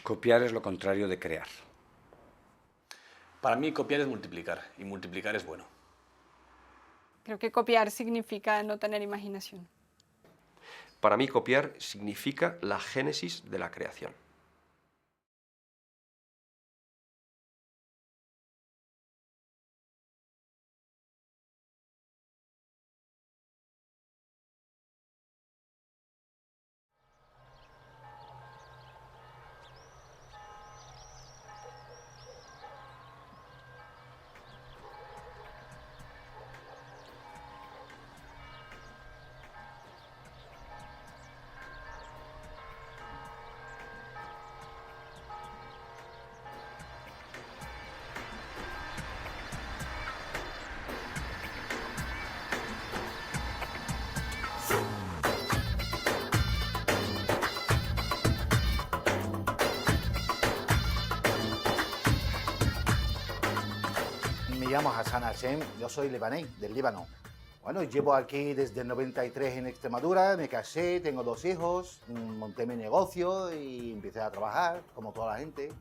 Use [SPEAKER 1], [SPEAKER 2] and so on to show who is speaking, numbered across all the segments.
[SPEAKER 1] Copiar es lo contrario de crear.
[SPEAKER 2] Para mí copiar es multiplicar, y multiplicar es bueno.
[SPEAKER 3] Creo que copiar significa no tener imaginación.
[SPEAKER 4] Para mí copiar significa la génesis de la creación.
[SPEAKER 5] Me llamo Hassan Hashem, yo soy libanés, del Líbano. Bueno, llevo aquí desde el 93 en Extremadura, me casé, tengo 2 hijos, monté mi negocio y empecé a trabajar, como toda la gente.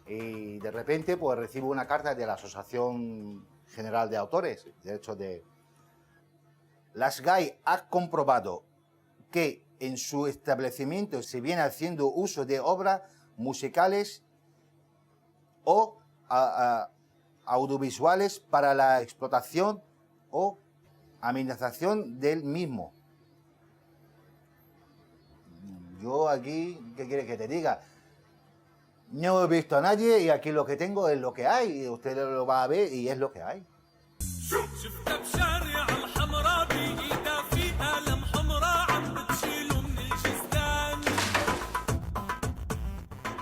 [SPEAKER 5] Y de repente pues recibo una carta de la Asociación General de Autores, Derechos de... Las GAE ha comprobado que en su establecimiento se viene haciendo uso de obras musicales o audiovisuales para la explotación o amenazación del mismo. Yo aquí, ¿qué quiere que te diga? No he visto a nadie y aquí lo que tengo es lo que hay. Y usted lo va a ver y es lo que hay.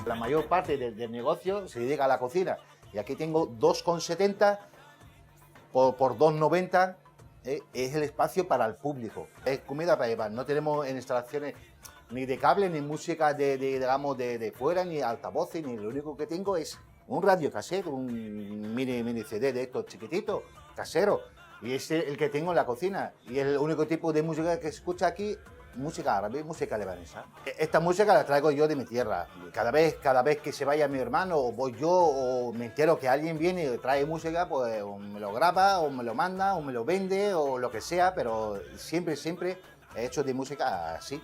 [SPEAKER 5] La mayor parte del negocio se dedica a la cocina. Y aquí tengo 2,70 por 2,90. Es el espacio para el público. Es comida para llevar. No tenemos instalaciones ni de cable, ni música digamos, de fuera, ni altavoces, ni lo único que tengo es un radio casero, un mini CD de estos chiquititos, casero. Y es el que tengo en la cocina. Y es el único tipo de música que se escucha aquí, música árabe, música libanesa. Esta música la traigo yo de mi tierra. Cada vez que se vaya mi hermano, o voy yo, o me entero que alguien viene y trae música, pues o me lo graba, o me lo manda, o me lo vende, o lo que sea, pero siempre he hecho de música así.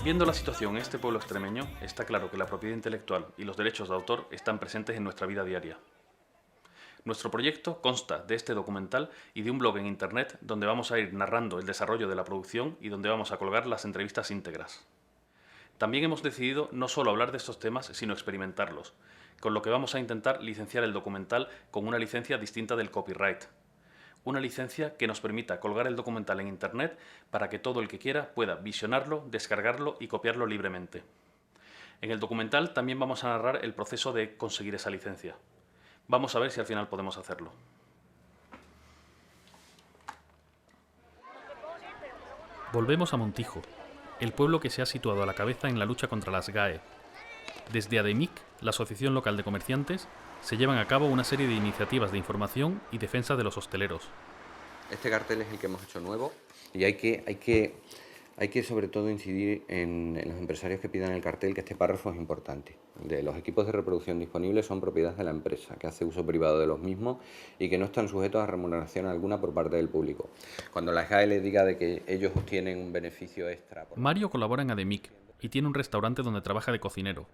[SPEAKER 6] Viendo la situación en este pueblo extremeño, está claro que la propiedad intelectual y los derechos de autor están presentes en nuestra vida diaria. Nuestro proyecto consta de este documental y de un blog en internet donde vamos a ir narrando el desarrollo de la producción y donde vamos a colgar las entrevistas íntegras. También hemos decidido no solo hablar de estos temas, sino experimentarlos, con lo que vamos a intentar licenciar el documental con una licencia distinta del copyright. Una licencia que nos permita colgar el documental en internet para que todo el que quiera pueda visionarlo, descargarlo y copiarlo libremente. En el documental también vamos a narrar el proceso de conseguir esa licencia. Vamos a ver si al final podemos hacerlo. Volvemos a Montijo, el pueblo que se ha situado a la cabeza en la lucha contra las GAE. Desde ADEMIC, la Asociación Local de Comerciantes, se llevan a cabo una serie de iniciativas de información y defensa de los hosteleros.
[SPEAKER 7] Este cartel es el que hemos hecho nuevo y hay que sobre todo incidir en los empresarios que pidan el cartel, que este párrafo es importante. Los equipos de reproducción disponibles son propiedad de la empresa, que hace uso privado de los mismos y que no están sujetos a remuneración alguna por parte del público. Cuando la GAE le diga de que ellos obtienen un beneficio extra...
[SPEAKER 6] Mario colabora en ADEMIC y tiene un restaurante donde trabaja de cocinero.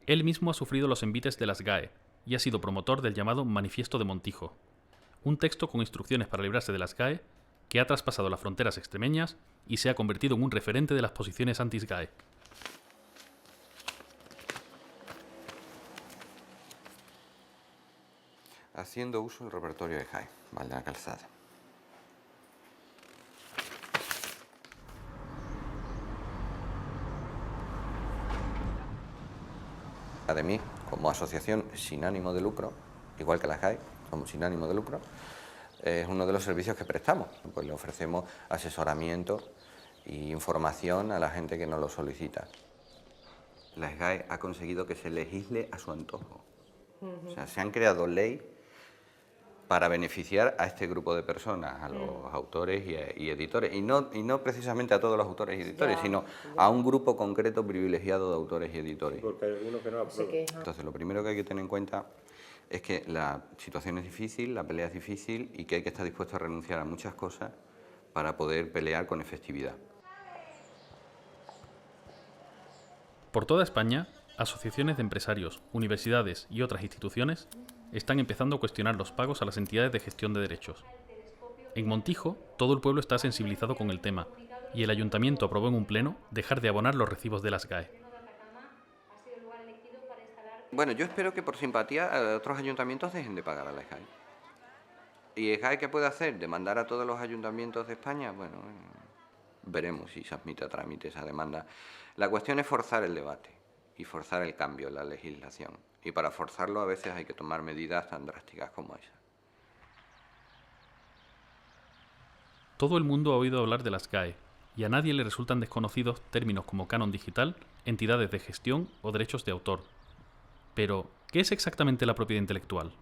[SPEAKER 6] Él mismo ha sufrido los envites de las GAE y ha sido promotor del llamado Manifiesto de Montijo, un texto con instrucciones para librarse de las GAE que ha traspasado las fronteras extremeñas y se ha convertido en un referente de las posiciones anti-GAE.
[SPEAKER 7] haciendo uso del repertorio de SGAE, Val de la Calzada. Academy, como asociación sin ánimo de lucro, igual que la SGAE, somos sin ánimo de lucro, es uno de los servicios que prestamos. Pues le ofrecemos asesoramiento e información a la gente que nos lo solicita. La SGAE ha conseguido que se legisle a su antojo. O sea, se han creado leyes para beneficiar a este grupo de personas, a los autores y editores. Y no precisamente a todos los autores y editores, sino a un grupo concreto privilegiado de autores y editores.
[SPEAKER 4] Porque hay algunos que no aprueban.
[SPEAKER 7] Entonces, lo primero que hay que tener en cuenta es que la situación es difícil, la pelea es difícil y que hay que estar dispuesto a renunciar a muchas cosas para poder pelear con efectividad.
[SPEAKER 6] Por toda España, asociaciones de empresarios, universidades y otras instituciones están empezando a cuestionar los pagos a las entidades de gestión de derechos. En Montijo, todo el pueblo está sensibilizado con el tema y el ayuntamiento aprobó en un pleno dejar de abonar los recibos de las SGAE.
[SPEAKER 7] Bueno, yo espero que por simpatía otros ayuntamientos dejen de pagar a la SGAE. ¿Y SGAE qué puede hacer? ¿Demandar a todos los ayuntamientos de España? Bueno, veremos si se admite a trámite esa demanda. La cuestión es forzar el debate y forzar el cambio en la legislación. Y para forzarlo a veces hay que tomar medidas tan drásticas como esa.
[SPEAKER 6] Todo el mundo ha oído hablar de las SGAE y a nadie le resultan desconocidos términos como canon digital, entidades de gestión o derechos de autor. Pero, ¿qué es exactamente la propiedad intelectual?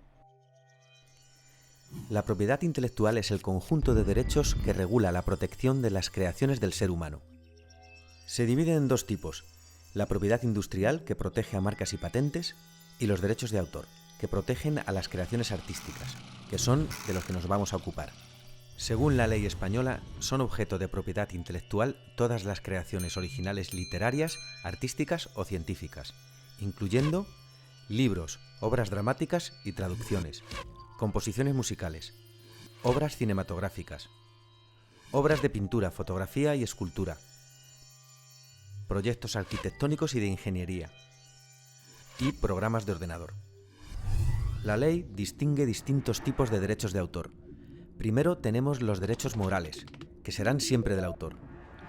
[SPEAKER 1] La propiedad intelectual es el conjunto de derechos que regula la protección de las creaciones del ser humano. Se divide en dos tipos: la propiedad industrial, que protege a marcas y patentes, y los derechos de autor, que protegen a las creaciones artísticas, que son de los que nos vamos a ocupar. Según la ley española, son objeto de propiedad intelectual todas las creaciones originales literarias, artísticas o científicas, incluyendo libros, obras dramáticas y traducciones, composiciones musicales, obras cinematográficas, obras de pintura, fotografía y escultura, proyectos arquitectónicos y de ingeniería, y programas de ordenador. La ley distingue distintos tipos de derechos de autor. Primero tenemos los derechos morales, que serán siempre del autor,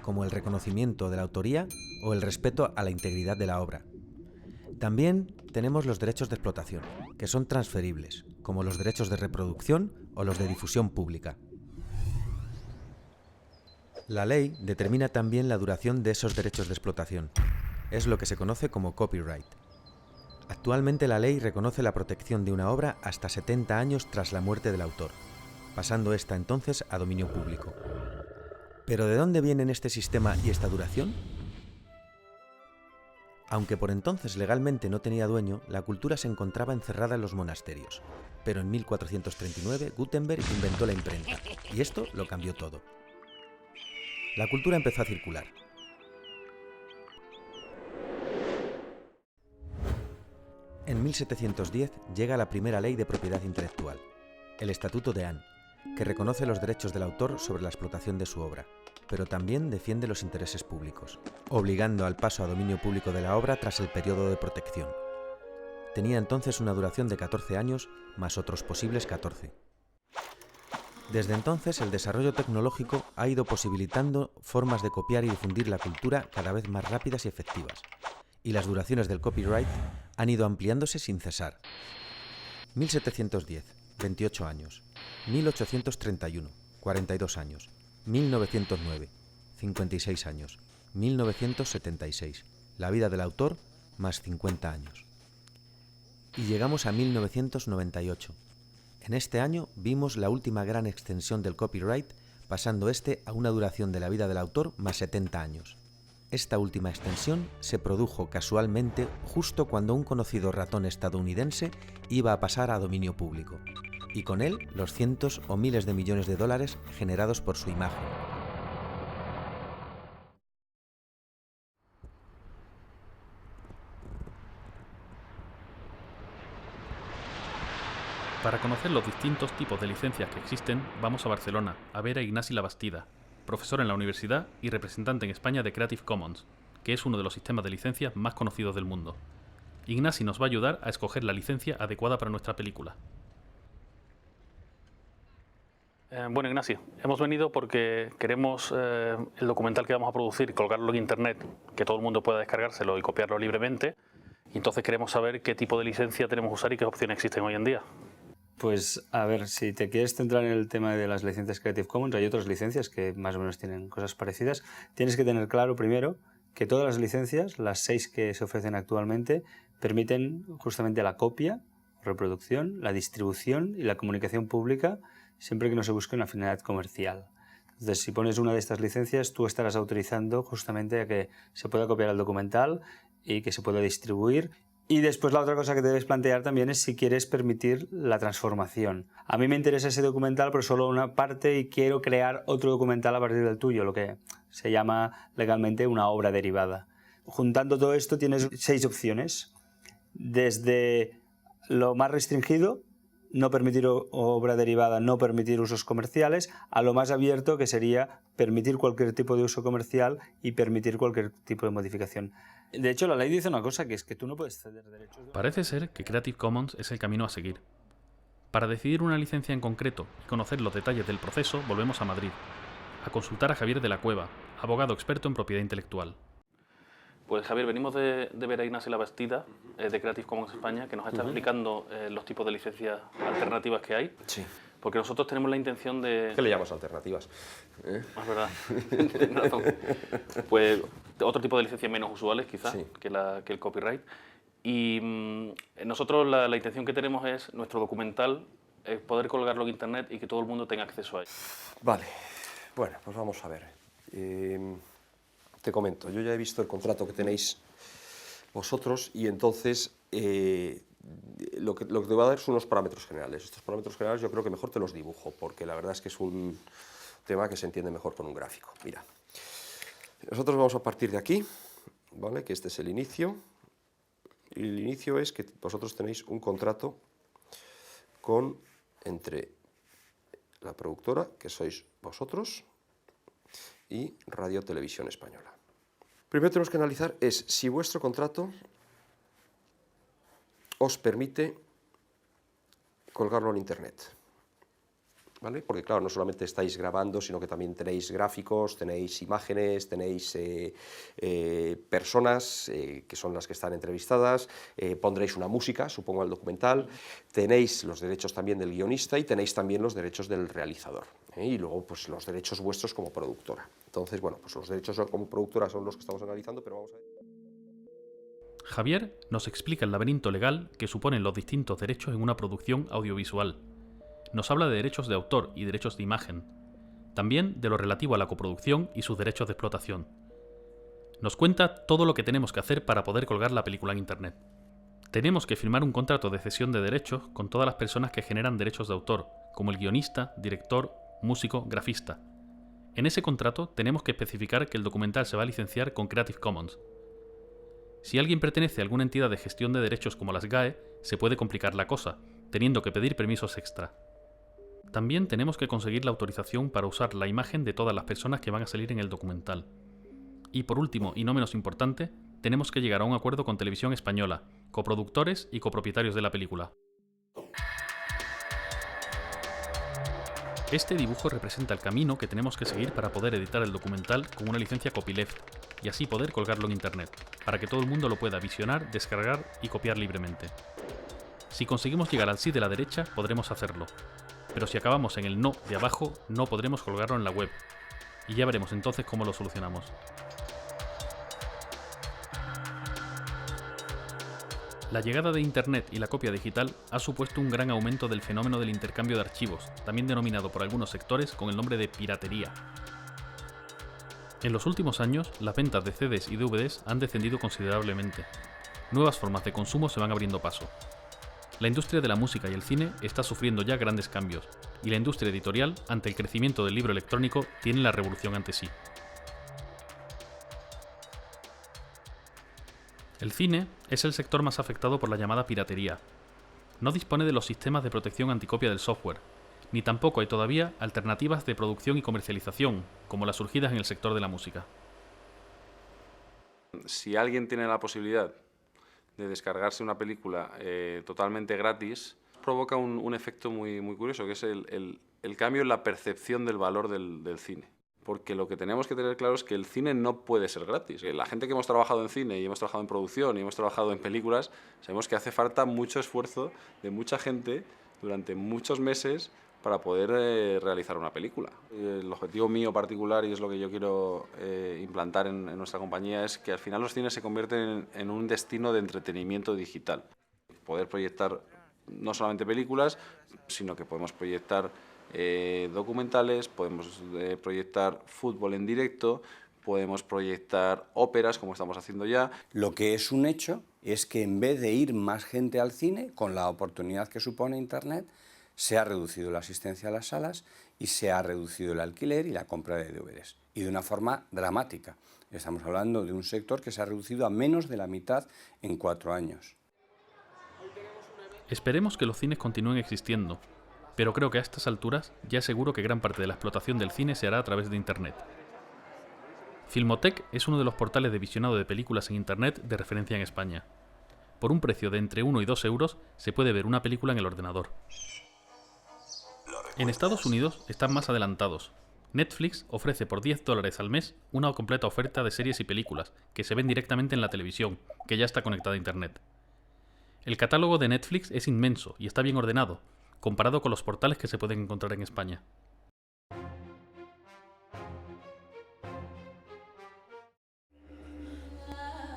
[SPEAKER 1] como el reconocimiento de la autoría o el respeto a la integridad de la obra. También tenemos los derechos de explotación, que son transferibles, como los derechos de reproducción o los de difusión pública. La ley determina también la duración de esos derechos de explotación. Es lo que se conoce como copyright. Actualmente la ley reconoce la protección de una obra hasta 70 años tras la muerte del autor, pasando esta entonces a dominio público. ¿Pero de dónde vienen este sistema y esta duración? Aunque por entonces legalmente no tenía dueño, la cultura se encontraba encerrada en los monasterios. Pero en 1439 Gutenberg inventó la imprenta, y esto lo cambió todo. La cultura empezó a circular. En 1710 llega la primera ley de propiedad intelectual, el Estatuto de Anne, que reconoce los derechos del autor sobre la explotación de su obra, pero también defiende los intereses públicos, obligando al paso a dominio público de la obra tras el periodo de protección. Tenía entonces una duración de 14 años, más otros posibles 14. Desde entonces, el desarrollo tecnológico ha ido posibilitando formas de copiar y difundir la cultura cada vez más rápidas y efectivas, y las duraciones del copyright han ido ampliándose sin cesar. 1710, 28 años. 1831, 42 años. 1909, 56 años. 1976, la vida del autor, más 50 años. Y llegamos a 1998. En este año vimos la última gran extensión del copyright, pasando este a una duración de la vida del autor más 70 años. Esta última extensión se produjo casualmente justo cuando un conocido ratón estadounidense iba a pasar a dominio público, y con él los cientos o miles de millones de dólares generados por su imagen.
[SPEAKER 6] Para conocer los distintos tipos de licencias que existen, vamos a Barcelona, a ver a Ignasi Labastida, profesor en la universidad y representante en España de Creative Commons, que es uno de los sistemas de licencias más conocidos del mundo. Ignasi nos va a ayudar a escoger la licencia adecuada para nuestra película. Bueno, Ignacio, hemos venido porque queremos el documental que vamos a producir, colgarlo en internet, que todo el mundo pueda descargárselo y copiarlo libremente. Y entonces queremos saber qué tipo de licencia tenemos que usar y qué opciones existen hoy en día.
[SPEAKER 8] Pues a ver, si te quieres centrar en el tema de las licencias Creative Commons, hay otras licencias que más o menos tienen cosas parecidas. Tienes que tener claro primero que todas las licencias, las 6 que se ofrecen actualmente, permiten justamente la copia, reproducción, la distribución y la comunicación pública, siempre que no se busque una finalidad comercial. Entonces, si pones una de estas licencias, tú estarás autorizando justamente a que se pueda copiar el documental y que se pueda distribuir. Y después la otra cosa que debes plantear también es si quieres permitir la transformación. A mí me interesa ese documental, pero solo una parte, y quiero crear otro documental a partir del tuyo, lo que se llama legalmente una obra derivada. Juntando todo esto tienes 6 opciones. Desde lo más restringido, no permitir obra derivada, no permitir usos comerciales, a lo más abierto, que sería permitir cualquier tipo de uso comercial y permitir cualquier tipo de modificación. De hecho, la ley dice una cosa, que es que tú no puedes ceder derechos...
[SPEAKER 6] Parece ser que Creative Commons es el camino a seguir. Para decidir una licencia en concreto y conocer los detalles del proceso, volvemos a Madrid, a consultar a Javier de la Cueva, abogado experto en propiedad intelectual. Pues Javier, venimos de ver a Ignacio Labastida, de Creative Commons España, que nos está explicando los tipos de licencias alternativas que hay.
[SPEAKER 4] Sí.
[SPEAKER 6] Porque nosotros tenemos la intención de...
[SPEAKER 4] ¿Qué le llamas alternativas?
[SPEAKER 6] Es verdad, tienes razón. Pues otro tipo de licencias menos usuales, quizás,
[SPEAKER 4] Sí.
[SPEAKER 6] que el copyright. Y nosotros la intención que tenemos es, nuestro documental, poder colgarlo en internet y que todo el mundo tenga acceso a él.
[SPEAKER 4] Vale, bueno, pues vamos a ver. Te comento, yo ya he visto el contrato que tenéis vosotros y entonces lo que te voy a dar son unos parámetros generales. Estos parámetros generales yo creo que mejor te los dibujo, porque la verdad es que es un tema que se entiende mejor con un gráfico. Mira, nosotros vamos a partir de aquí, ¿vale? Que este es el inicio. Y el inicio es que vosotros tenéis un contrato entre la productora, que sois vosotros, y Radio Televisión Española. Primero tenemos que analizar es si vuestro contrato os permite colgarlo en internet, ¿vale? Porque claro, no solamente estáis grabando, sino que también tenéis gráficos, tenéis imágenes, tenéis personas que son las que están entrevistadas, pondréis una música, supongo, al documental, tenéis los derechos también del guionista y tenéis también los derechos del realizador, y luego pues los derechos vuestros como productora. Entonces, bueno, pues los derechos como productora son los que estamos analizando, pero vamos a ver.
[SPEAKER 6] Javier nos explica el laberinto legal que suponen los distintos derechos en una producción audiovisual. Nos habla de derechos de autor y derechos de imagen, también de lo relativo a la coproducción y sus derechos de explotación. Nos cuenta todo lo que tenemos que hacer para poder colgar la película en internet. Tenemos que firmar un contrato de cesión de derechos con todas las personas que generan derechos de autor, como el guionista, director, músico, grafista. En ese contrato tenemos que especificar que el documental se va a licenciar con Creative Commons. Si alguien pertenece a alguna entidad de gestión de derechos como las GAE, se puede complicar la cosa, teniendo que pedir permisos extra. También tenemos que conseguir la autorización para usar la imagen de todas las personas que van a salir en el documental. Y por último, y no menos importante, tenemos que llegar a un acuerdo con Televisión Española, coproductores y copropietarios de la película. Este dibujo representa el camino que tenemos que seguir para poder editar el documental con una licencia copyleft y así poder colgarlo en internet, para que todo el mundo lo pueda visionar, descargar y copiar libremente. Si conseguimos llegar al sí de la derecha, podremos hacerlo, pero si acabamos en el no de abajo, no podremos colgarlo en la web, y ya veremos entonces cómo lo solucionamos. La llegada de Internet y la copia digital ha supuesto un gran aumento del fenómeno del intercambio de archivos, también denominado por algunos sectores con el nombre de piratería. En los últimos años, las ventas de CDs y DVDs han descendido considerablemente. Nuevas formas de consumo se van abriendo paso. La industria de la música y el cine está sufriendo ya grandes cambios, y la industria editorial, ante el crecimiento del libro electrónico, tiene la revolución ante sí. El cine es el sector más afectado por la llamada piratería. No dispone de los sistemas de protección anticopia del software, ni tampoco hay todavía alternativas de producción y comercialización, como las surgidas en el sector de la música.
[SPEAKER 9] Si alguien tiene la posibilidad de descargarse una película totalmente gratis, provoca un efecto muy curioso, que es el cambio en la percepción del valor del cine. Porque lo que tenemos que tener claro es que el cine no puede ser gratis. La gente que hemos trabajado en cine y hemos trabajado en producción y hemos trabajado en películas, sabemos que hace falta mucho esfuerzo de mucha gente durante muchos meses para poder realizar una película. El objetivo mío particular, y es lo que yo quiero implantar en nuestra compañía, es que al final los cines se convierten en un destino de entretenimiento digital. Poder proyectar no solamente películas, sino que podemos proyectar documentales, podemos proyectar fútbol en directo, podemos proyectar óperas, como estamos haciendo ya.
[SPEAKER 10] Lo que es un hecho es que en vez de ir más gente al cine, con la oportunidad que supone Internet, se ha reducido la asistencia a las salas y se ha reducido el alquiler y la compra de DVDs. Y de una forma dramática. Estamos hablando de un sector que se ha reducido a menos de la mitad en 4 años.
[SPEAKER 6] Esperemos que los cines continúen existiendo, pero creo que a estas alturas ya es seguro que gran parte de la explotación del cine se hará a través de Internet. Filmoteque es uno de los portales de visionado de películas en Internet de referencia en España. Por un precio de entre 1 y 2 euros se puede ver una película en el ordenador. En Estados Unidos están más adelantados. Netflix ofrece por $10 al mes una completa oferta de series y películas que se ven directamente en la televisión, que ya está conectada a Internet. El catálogo de Netflix es inmenso y está bien ordenado, comparado con los portales que se pueden encontrar en España.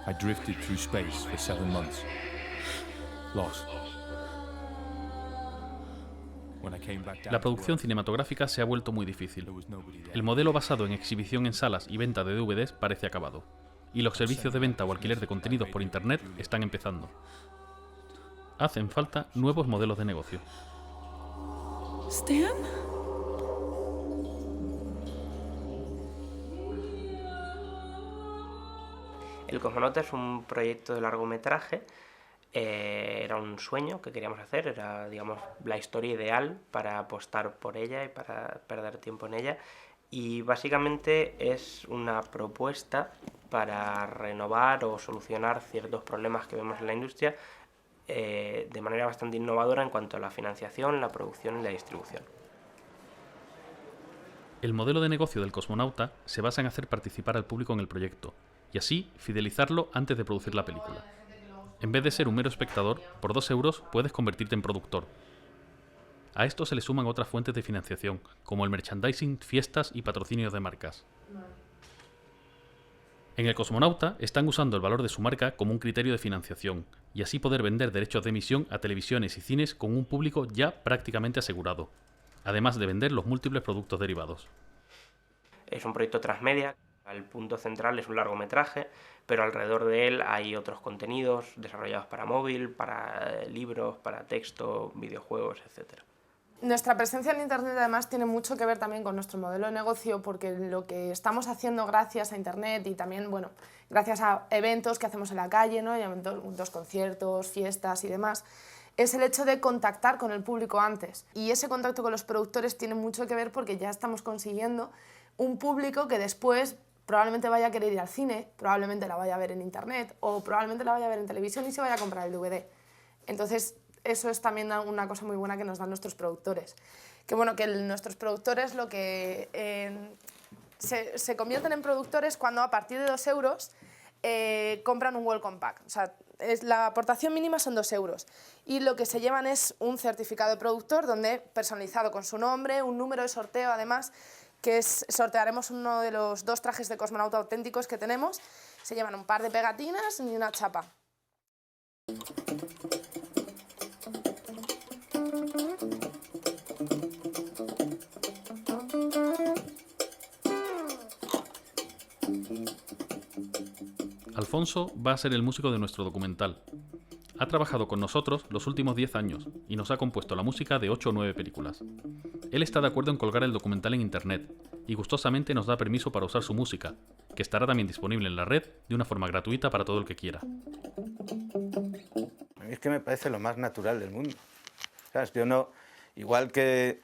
[SPEAKER 11] I drifted through space for 7 months, lost.
[SPEAKER 6] La producción cinematográfica se ha vuelto muy difícil. El modelo basado en exhibición en salas y venta de DVDs parece acabado, y los servicios de venta o alquiler de contenidos por Internet están empezando. Hacen falta nuevos modelos de negocio.
[SPEAKER 12] ¿Stan?
[SPEAKER 13] El Cosmonauta es un proyecto de largometraje. Era un sueño que queríamos hacer, era, digamos, la historia ideal para apostar por ella y para perder tiempo en ella. Y básicamente es una propuesta para renovar o solucionar ciertos problemas que vemos en la industria de manera bastante innovadora en cuanto a la financiación, la producción y la distribución.
[SPEAKER 6] El modelo de negocio del Cosmonauta se basa en hacer participar al público en el proyecto y así fidelizarlo antes de producir la película. En vez de ser un mero espectador, por 2 euros puedes convertirte en productor. A esto se le suman otras fuentes de financiación, como el merchandising, fiestas y patrocinios de marcas. En el Cosmonauta están usando el valor de su marca como un criterio de financiación, y así poder vender derechos de emisión a televisiones y cines con un público ya prácticamente asegurado, además de vender los múltiples productos derivados.
[SPEAKER 13] Es un proyecto transmedia. El punto central es un largometraje, pero alrededor de él hay otros contenidos desarrollados para móvil, para libros, para texto, videojuegos, etc.
[SPEAKER 12] Nuestra presencia en Internet además tiene mucho que ver también con nuestro modelo de negocio, porque lo que estamos haciendo gracias a Internet y también, bueno, gracias a eventos que hacemos en la calle, ¿no? Eventos, conciertos, fiestas y demás, es el hecho de contactar con el público antes. Y ese contacto con los productores tiene mucho que ver porque ya estamos consiguiendo un público que después probablemente vaya a querer ir al cine, probablemente la vaya a ver en Internet o probablemente la vaya a ver en televisión y se vaya a comprar el DVD. Entonces, eso es también una cosa muy buena que nos dan nuestros productores. Que bueno, que nuestros productores lo que se convierten en productores cuando a partir de 2 euros compran un welcome pack. O sea, la aportación mínima son 2 euros y lo que se llevan es un certificado de productor donde personalizado con su nombre, un número de sorteo además, que sortearemos uno de los 2 trajes de cosmonauta auténticos que tenemos. Se llevan un par de pegatinas y una chapa.
[SPEAKER 6] Alfonso va a ser el músico de nuestro documental. Ha trabajado con nosotros los últimos 10 años y nos ha compuesto la música de 8 o 9 películas. Él está de acuerdo en colgar el documental en Internet y gustosamente nos da permiso para usar su música, que estará también disponible en la red de una forma gratuita para todo el que quiera.
[SPEAKER 14] A mí es que me parece lo más natural del mundo. ¿Sabes? Yo no, igual que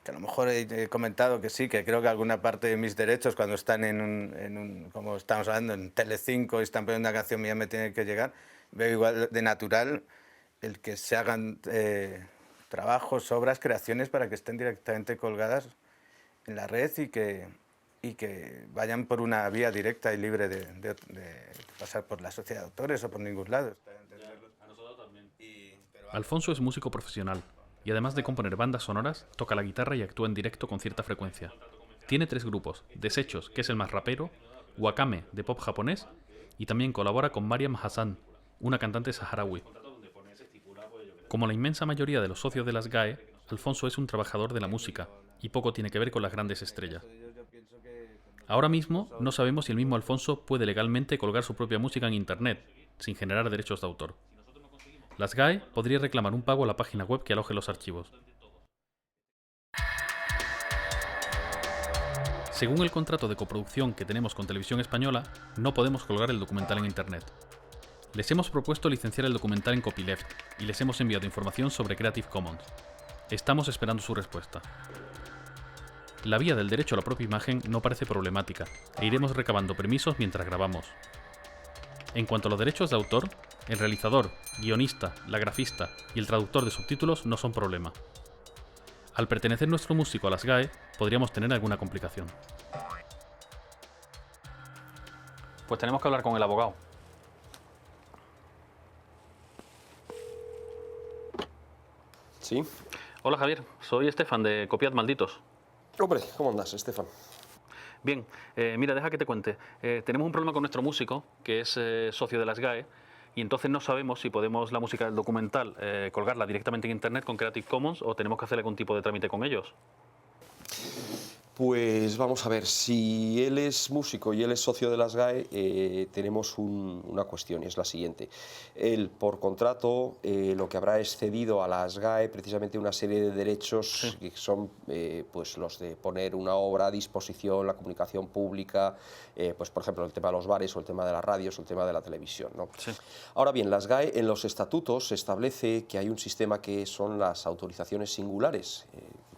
[SPEAKER 14] a lo mejor he comentado que sí, que creo que alguna parte de mis derechos cuando están como estamos hablando, en Telecinco y están poniendo una canción mía me tiene que llegar, veo igual de natural el que se hagan trabajos, obras, creaciones para que estén directamente colgadas en la red y que vayan por una vía directa y libre de pasar por la sociedad de autores o por ningún lado.
[SPEAKER 6] Alfonso es músico profesional y además de componer bandas sonoras, toca la guitarra y actúa en directo con cierta frecuencia. Tiene 3 grupos: Desechos, que es el más rapero, Wakame, de pop japonés, y también colabora con Mariam Hassan, una cantante saharaui. Como la inmensa mayoría de los socios de las GAE, Alfonso es un trabajador de la música y poco tiene que ver con las grandes estrellas. Ahora mismo no sabemos si el mismo Alfonso puede legalmente colgar su propia música en Internet, sin generar derechos de autor. Las GAE podría reclamar un pago a la página web que aloje los archivos. Según el contrato de coproducción que tenemos con Televisión Española, no podemos colgar el documental en Internet. Les hemos propuesto licenciar el documental en copyleft y les hemos enviado información sobre Creative Commons. Estamos esperando su respuesta. La vía del derecho a la propia imagen no parece problemática e iremos recabando permisos mientras grabamos. En cuanto a los derechos de autor, el realizador, guionista, la grafista y el traductor de subtítulos no son problema. Al pertenecer nuestro músico a las GAE, podríamos tener alguna complicación. Pues tenemos que hablar con el abogado.
[SPEAKER 4] ¿Sí?
[SPEAKER 6] Hola Javier, soy Estefan de Copiad Malditos.
[SPEAKER 4] Hombre, ¿cómo andas, Estefan?
[SPEAKER 6] Bien, mira, deja que te cuente. Tenemos un problema con nuestro músico, que es socio de las GAE, y entonces no sabemos si podemos la música del documental colgarla directamente en Internet con Creative Commons o tenemos que hacer algún tipo de trámite con ellos.
[SPEAKER 4] Pues vamos a ver, si él es músico y él es socio de las GAE, tenemos una cuestión y es la siguiente. Él, por contrato, lo que habrá es cedido a las GAE precisamente una serie de derechos que son pues los de poner una obra a disposición, la comunicación pública, pues por ejemplo el tema de los bares o el tema de las radios o el tema de la televisión, ¿no? Sí. Ahora bien, las GAE en los estatutos se establece que hay un sistema que son las autorizaciones singulares.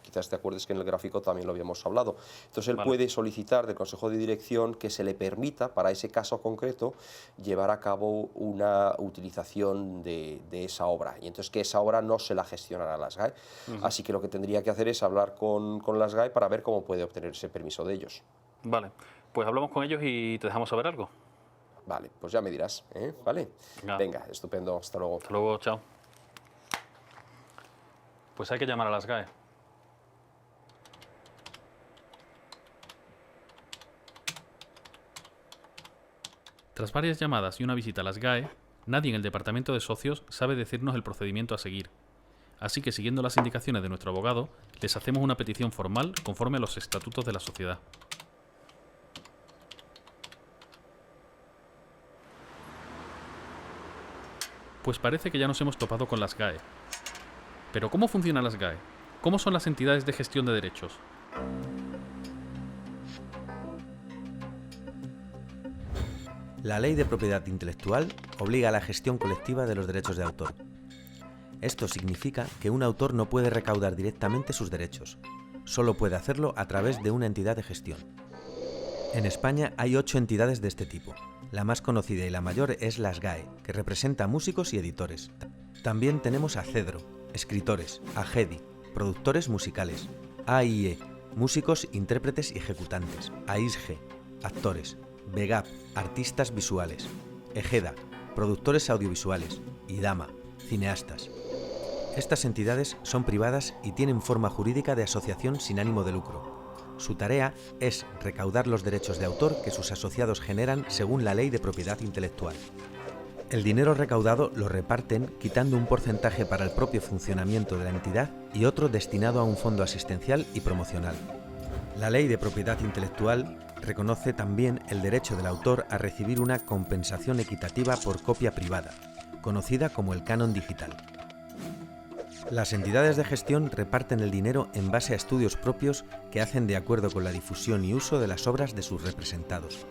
[SPEAKER 4] Quizás te acuerdes que en el gráfico también lo habíamos hablado. Entonces él puede solicitar del Consejo de Dirección que se le permita, para ese caso concreto, llevar a cabo una utilización de esa obra. Y entonces que esa obra no se la gestionará las GAE. Así que lo que tendría que hacer es hablar con las GAE para ver cómo puede obtener ese permiso de ellos.
[SPEAKER 6] Vale, pues hablamos con ellos y te dejamos saber algo.
[SPEAKER 4] Vale, pues ya me dirás, ¿eh? Vale. Venga, estupendo, hasta luego.
[SPEAKER 6] Hasta luego, chao. Pues hay que llamar a las GAE. Tras varias llamadas y una visita a las GAE, nadie en el departamento de socios sabe decirnos el procedimiento a seguir. Así que, siguiendo las indicaciones de nuestro abogado, les hacemos una petición formal conforme a los estatutos de la sociedad. Pues parece que ya nos hemos topado con las GAE. Pero ¿cómo funcionan las GAE? ¿Cómo son las entidades de gestión de derechos?
[SPEAKER 1] La Ley de Propiedad Intelectual obliga a la gestión colectiva de los derechos de autor. Esto significa que un autor no puede recaudar directamente sus derechos, solo puede hacerlo a través de una entidad de gestión. En España hay 8 entidades de este tipo. La más conocida y la mayor es las GAE, que representa a músicos y editores. También tenemos a Cedro, escritores, a GEDI, productores musicales, AIE, músicos, intérpretes y ejecutantes, a ISGE, actores, VEGAP, artistas visuales, EGEDA, productores audiovisuales, IDAMA, cineastas. Estas entidades son privadas y tienen forma jurídica de asociación sin ánimo de lucro. Su tarea es recaudar los derechos de autor que sus asociados generan según la Ley de Propiedad Intelectual. El dinero recaudado lo reparten quitando un porcentaje para el propio funcionamiento de la entidad y otro destinado a un fondo asistencial y promocional. La Ley de Propiedad Intelectual reconoce también el derecho del autor a recibir una compensación equitativa por copia privada, conocida como el canon digital. Las entidades de gestión reparten el dinero en base a estudios propios que hacen de acuerdo con la difusión y uso de las obras de sus representados.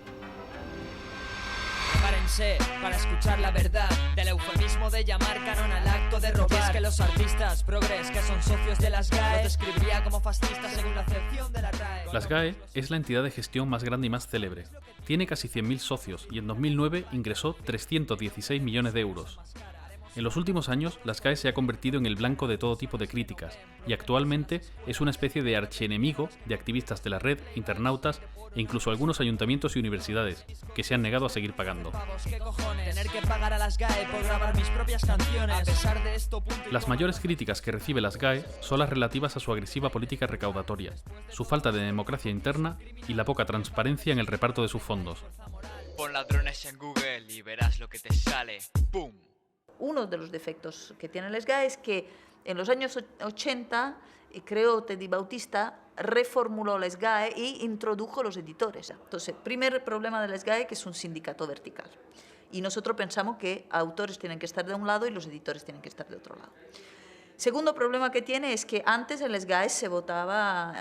[SPEAKER 15] Párense para escuchar la verdad del eufemismo de llamar canon al acto de robar. Y es que los artistas progres que son socios de las GAE los describiría como fascistas según la acepción de la RAE.
[SPEAKER 6] Las GAE es la entidad de gestión más grande y más célebre. Tiene casi 100.000 socios y en 2009 ingresó 316 millones de euros. En los últimos años, la SGAE se ha convertido en el blanco de todo tipo de críticas y actualmente es una especie de archienemigo de activistas de la red, internautas e incluso algunos ayuntamientos y universidades que se han negado a seguir pagando. Las mayores críticas que recibe la SGAE son las relativas a su agresiva política recaudatoria, su falta de democracia interna y la poca transparencia en el reparto de sus fondos.
[SPEAKER 15] Pon ladrones en Google y verás lo que te sale. ¡Pum!
[SPEAKER 16] Uno de los defectos que tiene la SGAE es que en los años 80, creo Teddy Bautista reformuló la SGAE e introdujo los editores. Entonces, primer problema de la SGAE, que es un sindicato vertical. Y nosotros pensamos que autores tienen que estar de un lado y los editores tienen que estar de otro lado. Segundo problema que tiene es que antes en la SGAE se votaba,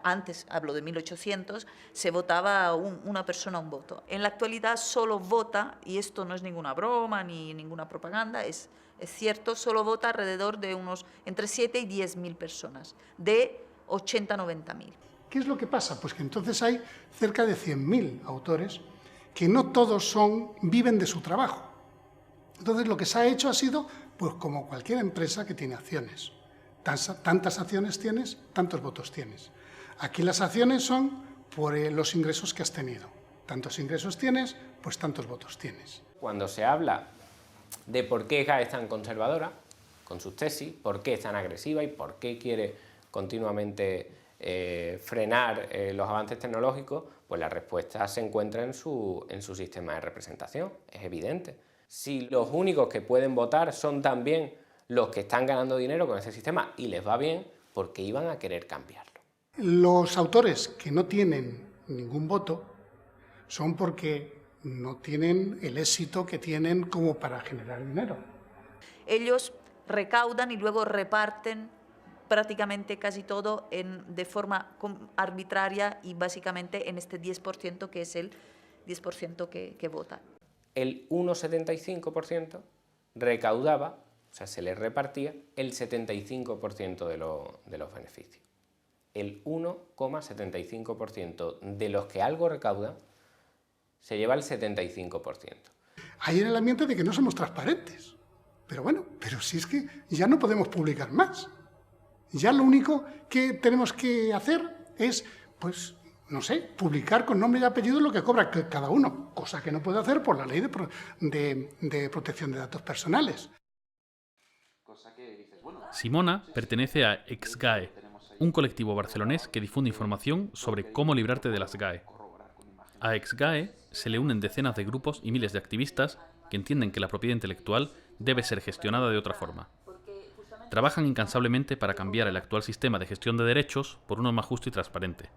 [SPEAKER 16] antes, hablo de 1800, se votaba una persona un voto. En la actualidad solo vota, y esto no es ninguna broma ni ninguna propaganda, es cierto, solo vota alrededor de unos entre 7 y 10.000 personas, de 80 a 90.000.
[SPEAKER 17] ¿Qué es lo que pasa? Pues que entonces hay cerca de 100.000 autores que no todos viven de su trabajo. Entonces lo que se ha hecho ha sido, pues como cualquier empresa que tiene acciones. Tantas acciones tienes, tantos votos tienes. Aquí las acciones son por los ingresos que has tenido. Tantos ingresos tienes, pues tantos votos tienes.
[SPEAKER 18] Cuando se habla de por qué SGAE es tan conservadora, con sus tesis, por qué es tan agresiva y por qué quiere continuamente frenar los avances tecnológicos, pues la respuesta se encuentra en su sistema de representación, es evidente. Si los únicos que pueden votar son también los que están ganando dinero con ese sistema y les va bien, ¿por qué iban a querer cambiarlo?
[SPEAKER 17] Los autores que no tienen ningún voto son porque no tienen el éxito que tienen como para generar dinero.
[SPEAKER 16] Ellos recaudan y luego reparten prácticamente casi todo de forma arbitraria y básicamente en este 10% que es el 10% que vota.
[SPEAKER 18] El 1,75% recaudaba, o sea, se le repartía el 75% de los beneficios. El 1,75% de los que algo recauda se lleva el 75%.
[SPEAKER 17] Hay en el ambiente de que no somos transparentes. Pero bueno, pero si es que ya no podemos publicar más. Ya lo único que tenemos que hacer es, pues, no sé, publicar con nombre y apellido lo que cobra cada uno, cosa que no puede hacer por la ley de protección de datos personales.
[SPEAKER 6] Simona pertenece a ex-SGAE, un colectivo barcelonés que difunde información sobre cómo librarte de las SGAE. A ex-SGAE se le unen decenas de grupos y miles de activistas que entienden que la propiedad intelectual debe ser gestionada de otra forma. Trabajan incansablemente para cambiar el actual sistema de gestión de derechos por uno más justo y transparente.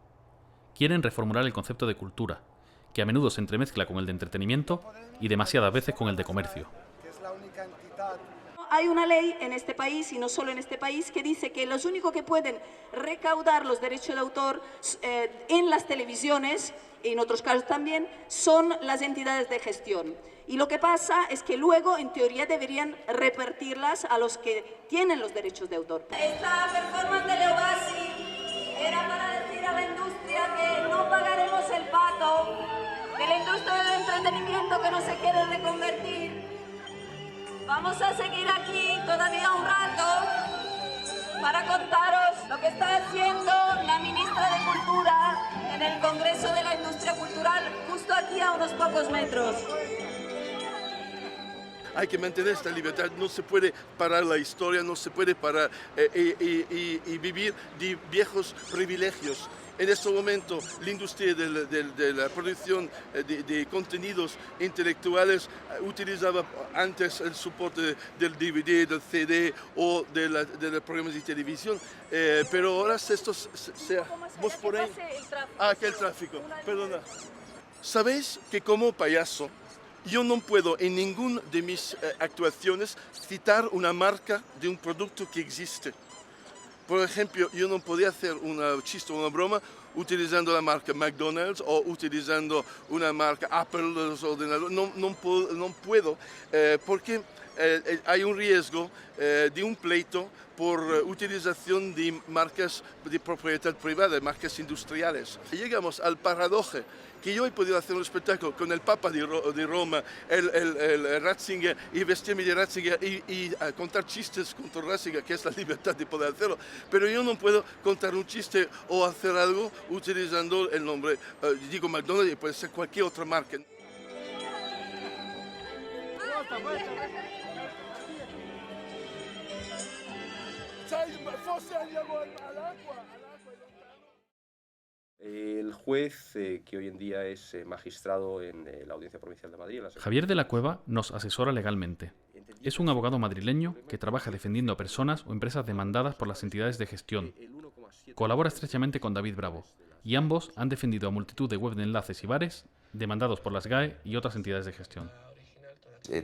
[SPEAKER 6] Quieren reformular el concepto de cultura, que a menudo se entremezcla con el de entretenimiento y demasiadas veces con el de comercio.
[SPEAKER 19] Hay una ley en este país, y no solo en este país, que dice que los únicos que pueden recaudar los derechos de autor en las televisiones, y en otros casos también, son las entidades de gestión. Y lo que pasa es que luego, en teoría, deberían repartirlas a los que tienen los derechos de autor.
[SPEAKER 20] Esta performance de Leobasi era para decir a la industria que no pagaremos el pato, que la industria del entretenimiento que no se quiere reconvertir. Vamos a seguir aquí todavía un rato para contaros lo que está haciendo la ministra de Cultura en el Congreso de la Industria Cultural, justo aquí a unos pocos metros.
[SPEAKER 21] Hay que mantener esta libertad, no se puede parar la historia, no se puede parar y vivir de viejos privilegios. En este momento, la industria de la producción de contenidos intelectuales utilizaba antes el soporte del DVD, del CD o de los programas de televisión, pero ahora ¿vos por ahí? Que el tráfico, perdona. ¿Sabéis que como payaso yo no puedo en ninguna de mis actuaciones citar una marca de un producto que existe? Por ejemplo, yo no podía hacer un chiste o una broma utilizando la marca McDonald's o utilizando una marca Apple, los ordenadores. No puedo porque hay un riesgo de un pleito por utilización de marcas de propiedad privada, marcas industriales. Llegamos al paradoja que yo he podido hacer un espectáculo con el Papa de Roma, el Ratzinger, y vestirme de Ratzinger y contar chistes contra Ratzinger, que es la libertad de poder hacerlo, pero yo no puedo contar un chiste o hacer algo utilizando el nombre, digo McDonald's, y puede ser cualquier otra marca.
[SPEAKER 4] El juez, que hoy en día es magistrado en la Audiencia Provincial de Madrid...
[SPEAKER 6] Javier de la Cueva nos asesora legalmente. Es un abogado madrileño que trabaja defendiendo a personas o empresas demandadas por las entidades de gestión. Colabora estrechamente con David Bravo, y ambos han defendido a multitud de web de enlaces y bares demandados por la SGAE y otras entidades de gestión.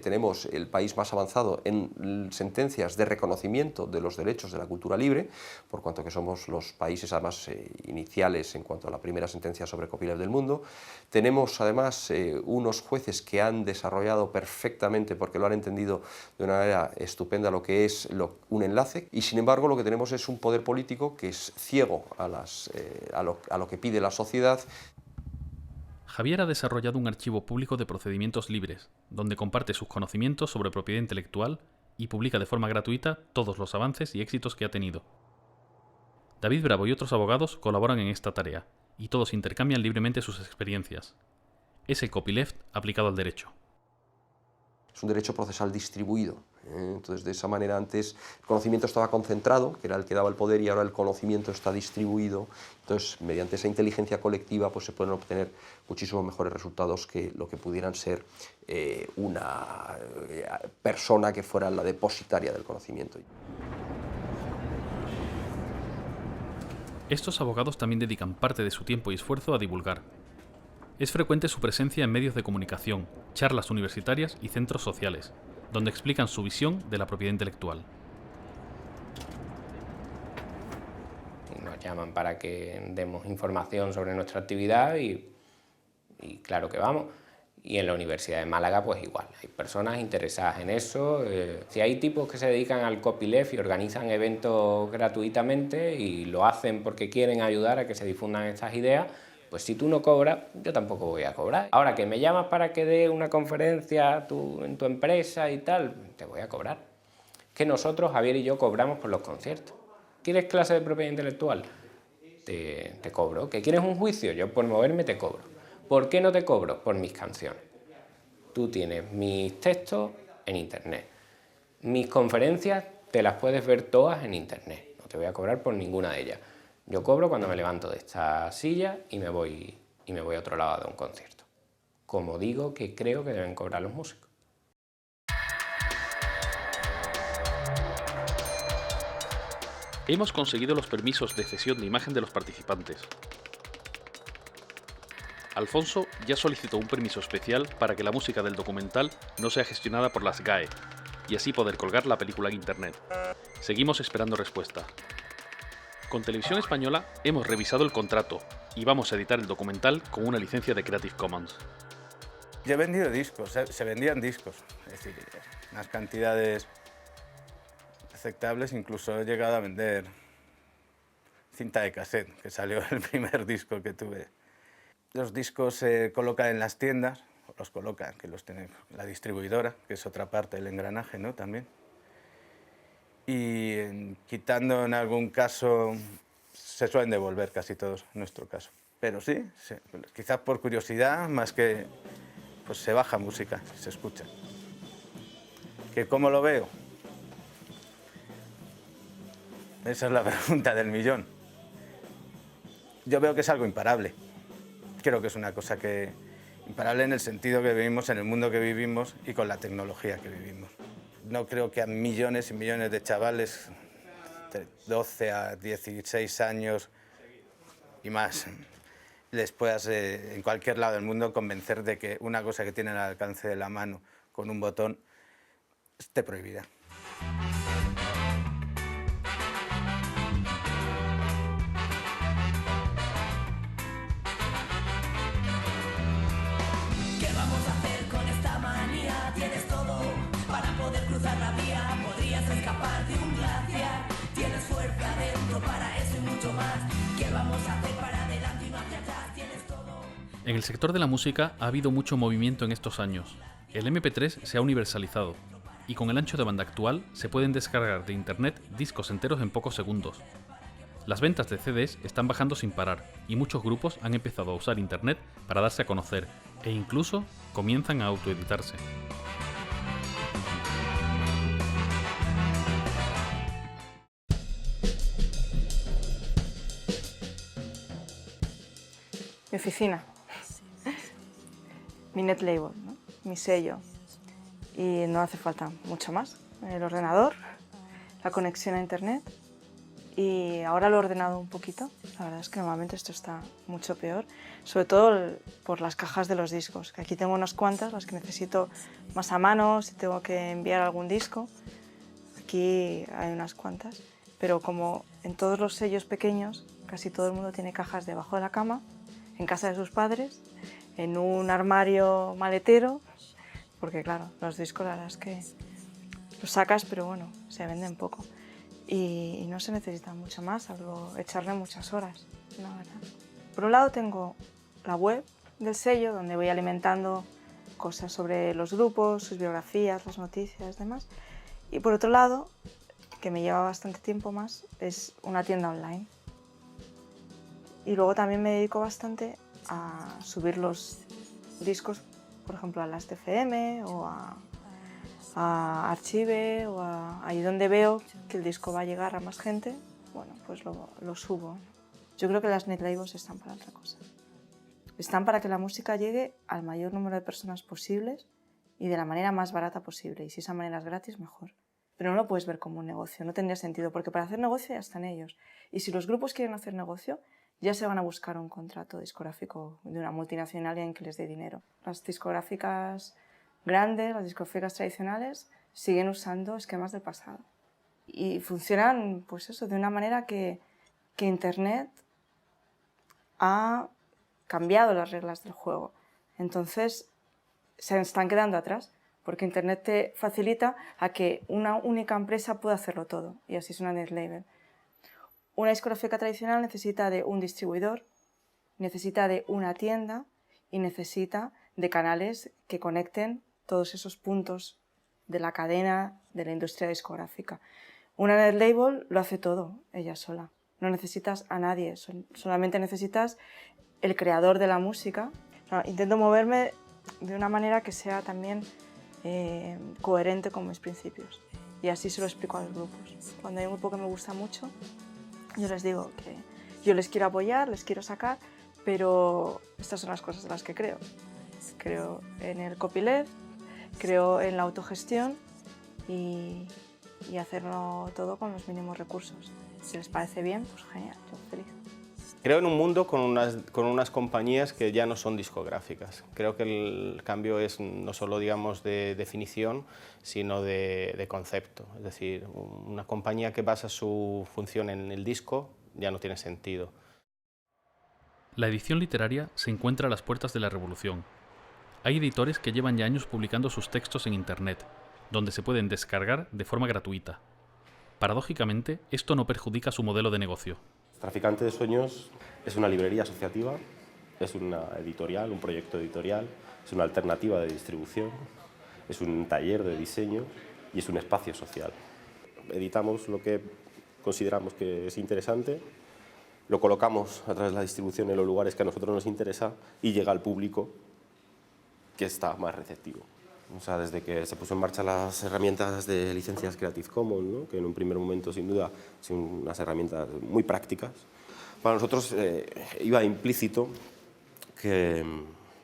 [SPEAKER 4] Tenemos el país más avanzado en sentencias de reconocimiento de los derechos de la cultura libre, por cuanto que somos los países además iniciales en cuanto a la primera sentencia sobre copyleft del mundo. Tenemos además unos jueces que han desarrollado perfectamente, porque lo han entendido de una manera estupenda, lo que es un enlace, y sin embargo lo que tenemos es un poder político que es ciego a lo que pide la sociedad.
[SPEAKER 6] Javier ha desarrollado un archivo público de procedimientos libres, donde comparte sus conocimientos sobre propiedad intelectual y publica de forma gratuita todos los avances y éxitos que ha tenido. David Bravo y otros abogados colaboran en esta tarea, y todos intercambian libremente sus experiencias. Es el copyleft aplicado al derecho.
[SPEAKER 4] Es un derecho procesal distribuido. Entonces, de esa manera, antes el conocimiento estaba concentrado, que era el que daba el poder, y ahora el conocimiento está distribuido. Entonces, mediante esa inteligencia colectiva, pues se pueden obtener muchísimos mejores resultados que lo que pudieran ser una persona que fuera la depositaria del conocimiento.
[SPEAKER 6] Estos abogados también dedican parte de su tiempo y esfuerzo a divulgar. Es frecuente su presencia en medios de comunicación, charlas universitarias y centros sociales, donde explican su visión de la propiedad intelectual.
[SPEAKER 18] Nos llaman para que demos información sobre nuestra actividad y claro que vamos. Y en la Universidad de Málaga pues igual, hay personas interesadas en eso. Si hay tipos que se dedican al copyleft y organizan eventos gratuitamente y lo hacen porque quieren ayudar a que se difundan estas ideas, pues si tú no cobras, yo tampoco voy a cobrar. Ahora que me llamas para que dé una conferencia en tu empresa y tal, te voy a cobrar. Que nosotros, Javier y yo, cobramos por los conciertos. ¿Quieres clase de propiedad intelectual? Te cobro. ¿Que quieres un juicio? Yo por moverme te cobro. ¿Por qué no te cobro? Por mis canciones. Tú tienes mis textos en internet. Mis conferencias te las puedes ver todas en internet. No te voy a cobrar por ninguna de ellas. Yo cobro cuando me levanto de esta silla y me voy a otro lado a dar un concierto. Como digo que creo que deben cobrar los músicos.
[SPEAKER 6] Hemos conseguido los permisos de cesión de imagen de los participantes. Alfonso ya solicitó un permiso especial para que la música del documental no sea gestionada por las SGAE y así poder colgar la película en internet. Seguimos esperando respuesta. Con Televisión Española hemos revisado el contrato y vamos a editar el documental con una licencia de Creative Commons.
[SPEAKER 14] Yo he vendido discos, se vendían discos, es decir, unas cantidades aceptables, incluso he llegado a vender cinta de cassette, que salió el primer disco que tuve. Los discos se colocan en las tiendas, los colocan, que los tiene la distribuidora, que es otra parte del engranaje, ¿no? También. Y quitando en algún caso, se suelen devolver casi todos, en nuestro caso. Pero sí, quizás por curiosidad, más que pues se baja música, se escucha. ¿Que cómo lo veo? Esa es la pregunta del millón. Yo veo que es algo imparable. Creo que es una cosa imparable en el sentido que vivimos, en el mundo que vivimos y con la tecnología que vivimos. No creo que a millones y millones de chavales de 12 a 16 años y más les puedas en cualquier lado del mundo convencer de que una cosa que tienen al alcance de la mano con un botón esté prohibida.
[SPEAKER 15] ¿Qué vamos a hacer con esta manía? Tienes todo para poder cruzar la vía. Podrías escapar de un glaciar. Tienes fuerza dentro para eso y mucho más. ¿Qué vamos a hacer para adelante y no hacia atrás? Tienes todo.
[SPEAKER 6] En el sector de la música ha habido mucho movimiento en estos años. El MP3 se ha universalizado y con el ancho de banda actual se pueden descargar de internet discos enteros en pocos segundos. Las ventas de CDs están bajando sin parar y muchos grupos han empezado a usar internet para darse a conocer e incluso comienzan a autoeditarse.
[SPEAKER 2] Mi oficina, mi net label, ¿no? Mi sello, y no hace falta mucho más. El ordenador, la conexión a internet, y ahora lo he ordenado un poquito. La verdad es que normalmente esto está mucho peor, sobre todo por las cajas de los discos, que aquí tengo unas cuantas, las que necesito más a mano si tengo que enviar algún disco. Aquí hay unas cuantas, pero como en todos los sellos pequeños, casi todo el mundo tiene cajas debajo de la cama, en casa de sus padres, en un armario maletero, porque claro, los discos la verdad es que los sacas, pero bueno, se venden poco. Y no se necesita mucho más, salvo echarle muchas horas, la verdad. Por un lado tengo la web del sello, donde voy alimentando cosas sobre los grupos, sus biografías, las noticias, demás. Y por otro lado, que me lleva bastante tiempo más, es una tienda online. Y luego también me dedico bastante a subir los discos, por ejemplo, a Last.fm o a Archive o ahí donde veo que el disco va a llegar a más gente, bueno, pues lo subo. Yo creo que las net labels están para otra cosa. Están para que la música llegue al mayor número de personas posibles y de la manera más barata posible. Y si esa manera es gratis, mejor. Pero no lo puedes ver como un negocio, no tendría sentido, porque para hacer negocio ya están ellos. Y si los grupos quieren hacer negocio, ya se van a buscar un contrato discográfico de una multinacional en que les dé dinero. Las discográficas grandes, las discográficas tradicionales, siguen usando esquemas del pasado. Y funcionan, pues eso, de una manera que Internet ha cambiado las reglas del juego. Entonces, se están quedando atrás, porque Internet te facilita a que una única empresa pueda hacerlo todo, y así es una net label. Una discográfica tradicional necesita de un distribuidor, necesita de una tienda y necesita de canales que conecten todos esos puntos de la cadena de la industria discográfica. Una net label lo hace todo, ella sola. No necesitas a nadie, solamente necesitas el creador de la música. Intento moverme de una manera que sea también coherente con mis principios. Y así se lo explico a los grupos. Cuando hay un grupo que me gusta mucho, yo les digo que yo les quiero apoyar, les quiero sacar, pero estas son las cosas de las que creo. Creo en el copyleft, creo en la autogestión y hacerlo todo con los mínimos recursos. Si les parece bien, pues genial, yo feliz.
[SPEAKER 22] Creo en un mundo con unas compañías que ya no son discográficas. Creo que el cambio es no solo, digamos, de definición, sino de concepto. Es decir, una compañía que basa su función en el disco ya no tiene sentido.
[SPEAKER 6] La edición literaria se encuentra a las puertas de la revolución. Hay editores que llevan ya años publicando sus textos en Internet, donde se pueden descargar de forma gratuita. Paradójicamente, esto no perjudica su modelo de negocio.
[SPEAKER 23] Traficante de Sueños es una librería asociativa, es una editorial, un proyecto editorial, es una alternativa de distribución, es un taller de diseño y es un espacio social. Editamos lo que consideramos que es interesante, lo colocamos a través de la distribución en los lugares que a nosotros nos interesa y llega al público que está más receptivo. O sea, desde que se puso en marcha las herramientas de licencias Creative Commons, ¿no? Que en un primer momento, sin duda, son unas herramientas muy prácticas, para nosotros iba implícito que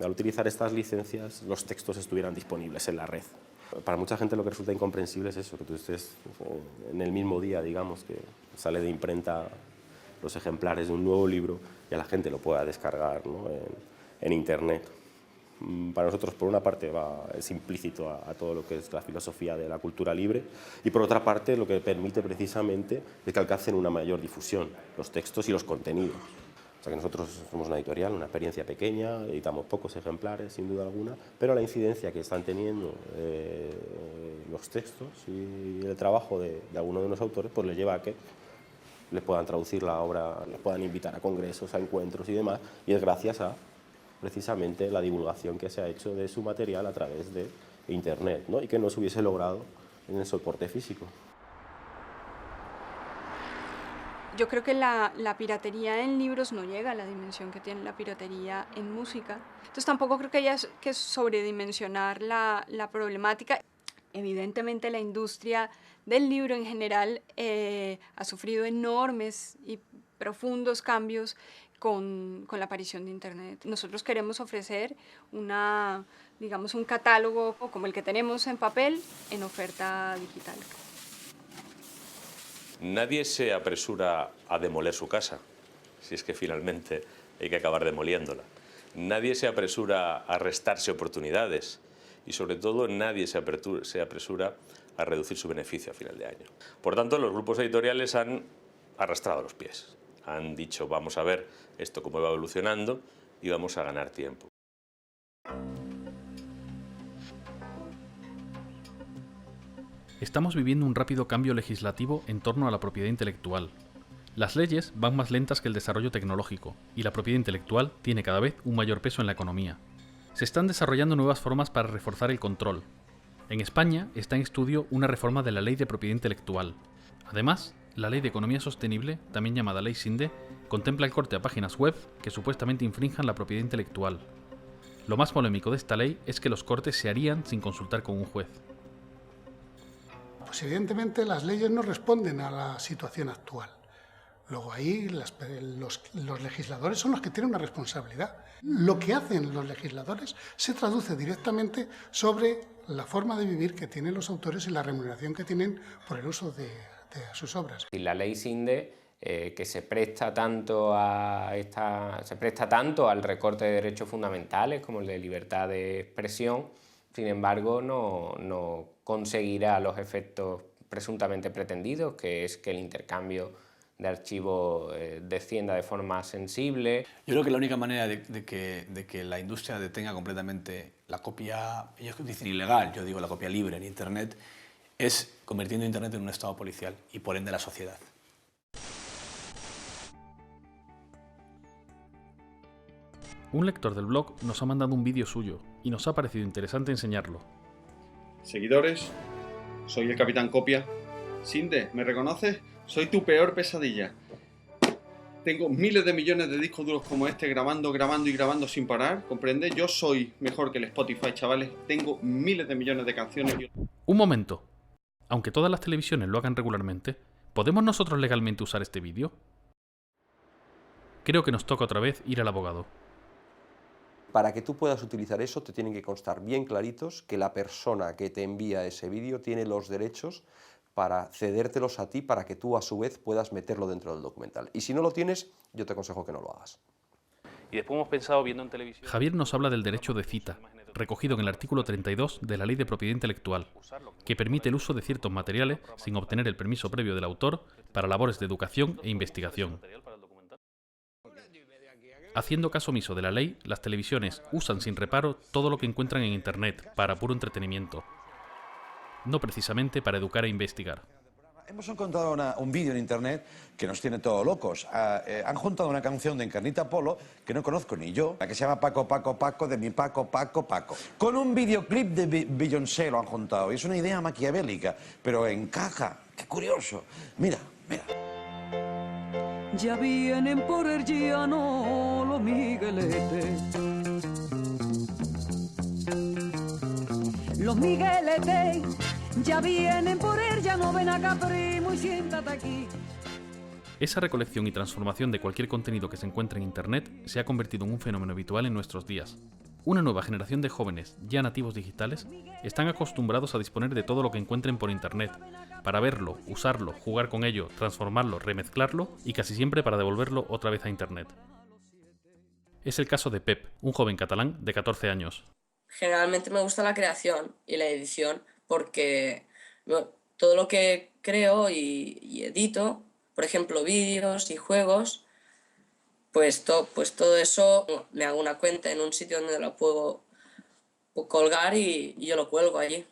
[SPEAKER 23] al utilizar estas licencias los textos estuvieran disponibles en la red. Para mucha gente lo que resulta incomprensible es eso, que tú estés en el mismo día, digamos, que sale de imprenta los ejemplares de un nuevo libro y a la gente lo pueda descargar, ¿no? en Internet. Para nosotros, por una parte, es implícito a todo lo que es la filosofía de la cultura libre y, por otra parte, lo que permite precisamente es que alcancen una mayor difusión los textos y los contenidos. O sea que nosotros somos una editorial, una experiencia pequeña, editamos pocos ejemplares, sin duda alguna, pero la incidencia que están teniendo los textos y el trabajo de algunos de los autores pues les lleva a que les puedan traducir la obra, les puedan invitar a congresos, a encuentros y demás, y es gracias a precisamente la divulgación que se ha hecho de su material a través de Internet, ¿no? Y que no se hubiese logrado en el soporte físico.
[SPEAKER 3] Yo creo que la piratería en libros no llega a la dimensión que tiene la piratería en música. Entonces tampoco creo que haya que sobredimensionar la problemática. Evidentemente la industria del libro en general ha sufrido enormes y profundos cambios con la aparición de Internet. Nosotros queremos ofrecer digamos, un catálogo como el que tenemos en papel en oferta digital.
[SPEAKER 5] Nadie se apresura a demoler su casa, si es que finalmente hay que acabar demoliéndola. Nadie se apresura a restarse oportunidades y, sobre todo, nadie se apresura a reducir su beneficio a final de año. Por tanto, los grupos editoriales han arrastrado los pies. Han dicho, vamos a ver esto cómo va evolucionando y vamos a ganar tiempo.
[SPEAKER 6] Estamos viviendo un rápido cambio legislativo en torno a la propiedad intelectual. Las leyes van más lentas que el desarrollo tecnológico, y la propiedad intelectual tiene cada vez un mayor peso en la economía. Se están desarrollando nuevas formas para reforzar el control. En España está en estudio una reforma de la Ley de Propiedad Intelectual. Además, la Ley de Economía Sostenible, también llamada Ley Sinde, contempla el corte a páginas web que supuestamente infrinjan la propiedad intelectual. Lo más polémico de esta ley es que los cortes se harían sin consultar con un juez.
[SPEAKER 17] Pues evidentemente las leyes no responden a la situación actual. Luego ahí los legisladores son los que tienen una responsabilidad. Lo que hacen los legisladores se traduce directamente sobre la forma de vivir que tienen los autores y la remuneración que tienen por el uso de sus obras.
[SPEAKER 18] Y la ley Sinde, que se presta tanto al recorte de derechos fundamentales como el de libertad de expresión, sin embargo no conseguirá los efectos presuntamente pretendidos, que es que el intercambio de archivos descienda de forma sensible.
[SPEAKER 7] Yo creo que la única manera de que la industria detenga completamente la copia, ellos dicen ilegal, yo digo la copia libre en Internet, es convirtiendo Internet en un estado policial y por ende la sociedad.
[SPEAKER 6] Un lector del blog nos ha mandado un vídeo suyo y nos ha parecido interesante enseñarlo.
[SPEAKER 24] Seguidores, soy el Capitán Copia. Sinde, ¿me reconoces? Soy tu peor pesadilla. Tengo miles de millones de discos duros como este grabando y grabando sin parar, ¿comprende? Yo soy mejor que el Spotify, chavales. Tengo miles de millones de canciones.
[SPEAKER 6] Un momento. Aunque todas las televisiones lo hagan regularmente, ¿podemos nosotros legalmente usar este vídeo? Creo que nos toca otra vez ir al abogado.
[SPEAKER 4] Para que tú puedas utilizar eso te tienen que constar bien claritos que la persona que te envía ese vídeo tiene los derechos para cedértelos a ti para que tú a su vez puedas meterlo dentro del documental. Y si no lo tienes, yo te aconsejo que no lo hagas.
[SPEAKER 6] Y después hemos pensado viendo en televisión... Javier nos habla del derecho de cita, recogido en el artículo 32 de la Ley de Propiedad Intelectual, que permite el uso de ciertos materiales sin obtener el permiso previo del autor para labores de educación e investigación. Haciendo caso omiso de la ley, las televisiones usan sin reparo todo lo que encuentran en Internet para puro entretenimiento, no precisamente para educar e investigar.
[SPEAKER 25] Hemos encontrado un vídeo en Internet que nos tiene todos locos. Han juntado una canción de Encarnita Polo que no conozco ni yo, la que se llama Paco, Paco, Paco, de mi Paco, Paco, Paco. Con un videoclip de Beyoncé lo han juntado. Es una idea maquiavélica, pero encaja. ¡Qué curioso! Mira, mira.
[SPEAKER 26] Ya vienen por el llano los migueletes. Los migueletes ya vienen por el llano, ven acá primo y siéntate aquí.
[SPEAKER 6] Esa recolección y transformación de cualquier contenido que se encuentre en Internet se ha convertido en un fenómeno habitual en nuestros días. Una nueva generación de jóvenes, ya nativos digitales, están acostumbrados a disponer de todo lo que encuentren por Internet, para verlo, usarlo, jugar con ello, transformarlo, remezclarlo y casi siempre para devolverlo otra vez a Internet. Es el caso de Pep, un joven catalán de 14 años.
[SPEAKER 27] Generalmente me gusta la creación y la edición porque todo lo que creo y edito, por ejemplo vídeos y juegos, pues todo eso me hago una cuenta en un sitio donde lo puedo colgar y yo lo cuelgo allí.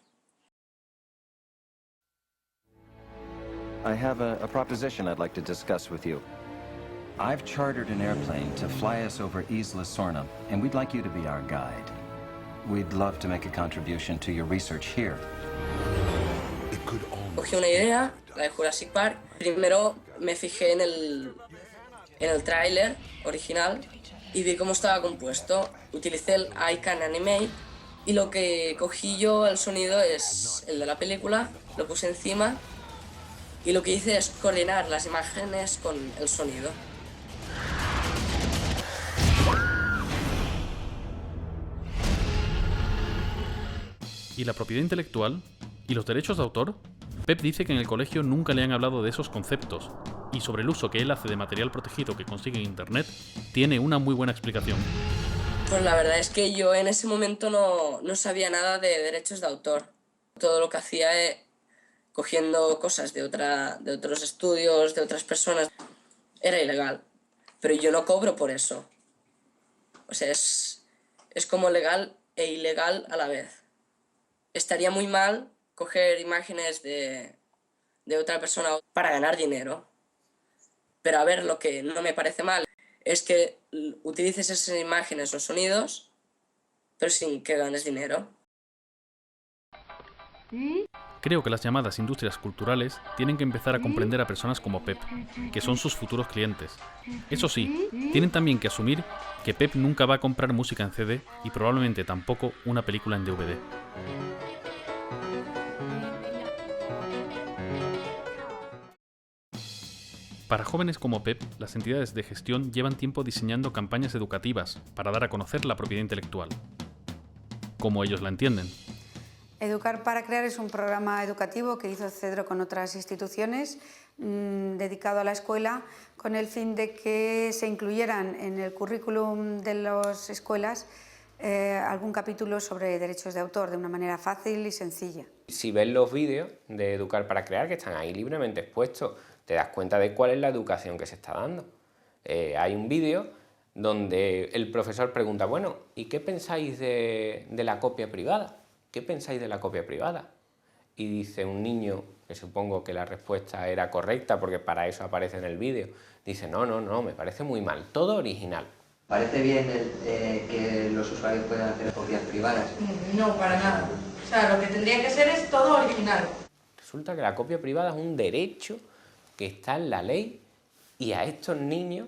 [SPEAKER 28] I have a proposition I'd like to discuss with you.
[SPEAKER 1] I've chartered an airplane to fly us over Isla Sorna, and we'd like you to be our guide. We'd love to make a contribution to your research here.
[SPEAKER 27] Cogí una idea, la de Jurassic Park. Primero me fijé en el tráiler original y vi cómo estaba compuesto. Utilicé el I Can Animate y lo que cogí yo, el sonido, es el de la película, lo puse encima y lo que hice es coordinar las imágenes con el sonido.
[SPEAKER 6] ¿Y la propiedad intelectual? ¿Y los derechos de autor? Pep dice que en el colegio nunca le han hablado de esos conceptos, y sobre el uso que él hace de material protegido que consigue en internet, tiene una muy buena explicación.
[SPEAKER 27] Pues la verdad es que yo en ese momento no sabía nada de derechos de autor. Todo lo que hacía cogiendo cosas de otros estudios, de otras personas, era ilegal. Pero yo no cobro por eso. O sea, es como legal e ilegal a la vez. Estaría muy mal coger imágenes de otra persona para ganar dinero. Pero a ver, lo que no me parece mal es que utilices esas imágenes o sonidos, pero sin que ganes dinero.
[SPEAKER 6] Creo que las llamadas industrias culturales tienen que empezar a comprender a personas como Pep, que son sus futuros clientes. Eso sí, tienen también que asumir que Pep nunca va a comprar música en CD y probablemente tampoco una película en DVD. Para jóvenes como Pep, las entidades de gestión llevan tiempo diseñando campañas educativas para dar a conocer la propiedad intelectual, como ellos la entienden.
[SPEAKER 8] Educar para Crear es un programa educativo que hizo Cedro con otras instituciones dedicado a la escuela con el fin de que se incluyeran en el currículum de las escuelas algún capítulo sobre derechos de autor de una manera fácil y sencilla.
[SPEAKER 18] Si ves los vídeos de Educar para Crear, que están ahí libremente expuestos, te das cuenta de cuál es la educación que se está dando. Hay un vídeo donde el profesor pregunta, bueno, ¿y qué pensáis de la copia privada? ¿Qué pensáis de la copia privada? Y dice un niño, que supongo que la respuesta era correcta porque para eso aparece en el vídeo, dice, no, me parece muy mal, todo original.
[SPEAKER 9] ¿Parece bien que los usuarios puedan hacer copias privadas?
[SPEAKER 10] No, para nada. O sea, lo que tendría que ser es todo original.
[SPEAKER 18] Resulta que la copia privada es un derecho que está en la ley y a estos niños,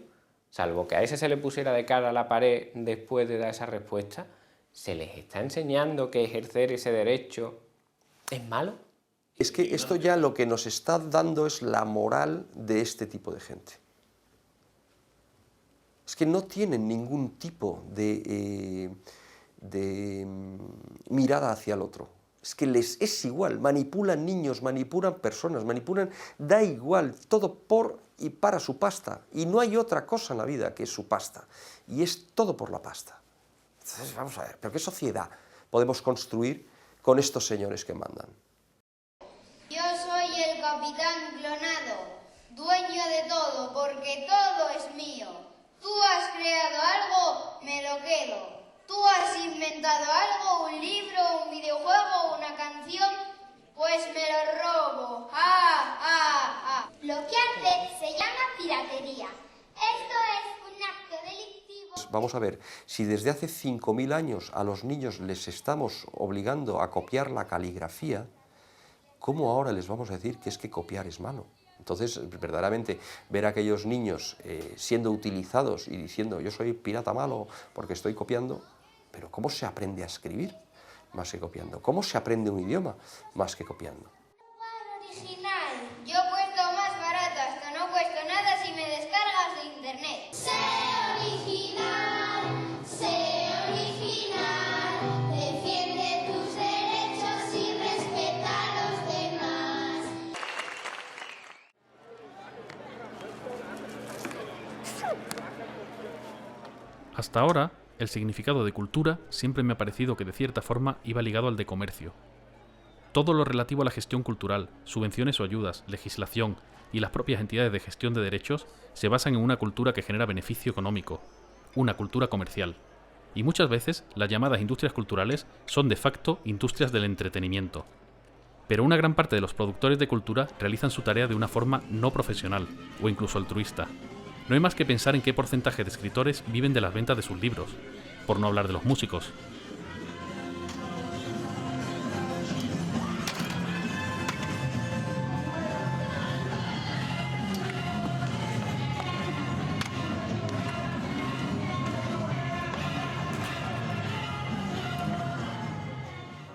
[SPEAKER 18] salvo que a ese se le pusiera de cara a la pared después de dar esa respuesta, se les está enseñando que ejercer ese derecho es malo.
[SPEAKER 4] Es que esto ya lo que nos está dando es la moral de este tipo de gente. Es que no tienen ningún tipo de mirada hacia el otro. Es que les es igual, manipulan niños, manipulan personas, da igual, todo por y para su pasta. Y no hay otra cosa en la vida que es su pasta. Y es todo por la pasta. Entonces, vamos a ver, ¿pero qué sociedad podemos construir con estos señores que mandan?
[SPEAKER 11] Yo soy el capitán clonado, dueño de todo, porque todo es mío. Tú has creado algo, me lo quedo. Tú has inventado algo, un libro, un videojuego, una canción, pues me lo robo. Lo que hace se llama piratería. Esto es un acto delictivo.
[SPEAKER 4] Vamos a ver, si desde hace 5.000 años a los niños les estamos obligando a copiar la caligrafía, ¿cómo ahora les vamos a decir que es que copiar es malo? Entonces, verdaderamente, ver a aquellos niños siendo utilizados y diciendo yo soy pirata malo porque estoy copiando, pero ¿cómo se aprende a escribir más que copiando? ¿Cómo se aprende un idioma más que copiando?
[SPEAKER 11] Original. Yo cuesto más barato, hasta no cuesto nada si me descargas de internet. Sé original, defiende tus derechos y respeta a los demás.
[SPEAKER 6] Hasta ahora, el significado de cultura siempre me ha parecido que de cierta forma iba ligado al de comercio. Todo lo relativo a la gestión cultural, subvenciones o ayudas, legislación y las propias entidades de gestión de derechos se basan en una cultura que genera beneficio económico, una cultura comercial. Y muchas veces las llamadas industrias culturales son de facto industrias del entretenimiento. Pero una gran parte de los productores de cultura realizan su tarea de una forma no profesional o incluso altruista. No hay más que pensar en qué porcentaje de escritores viven de las ventas de sus libros, por no hablar de los músicos.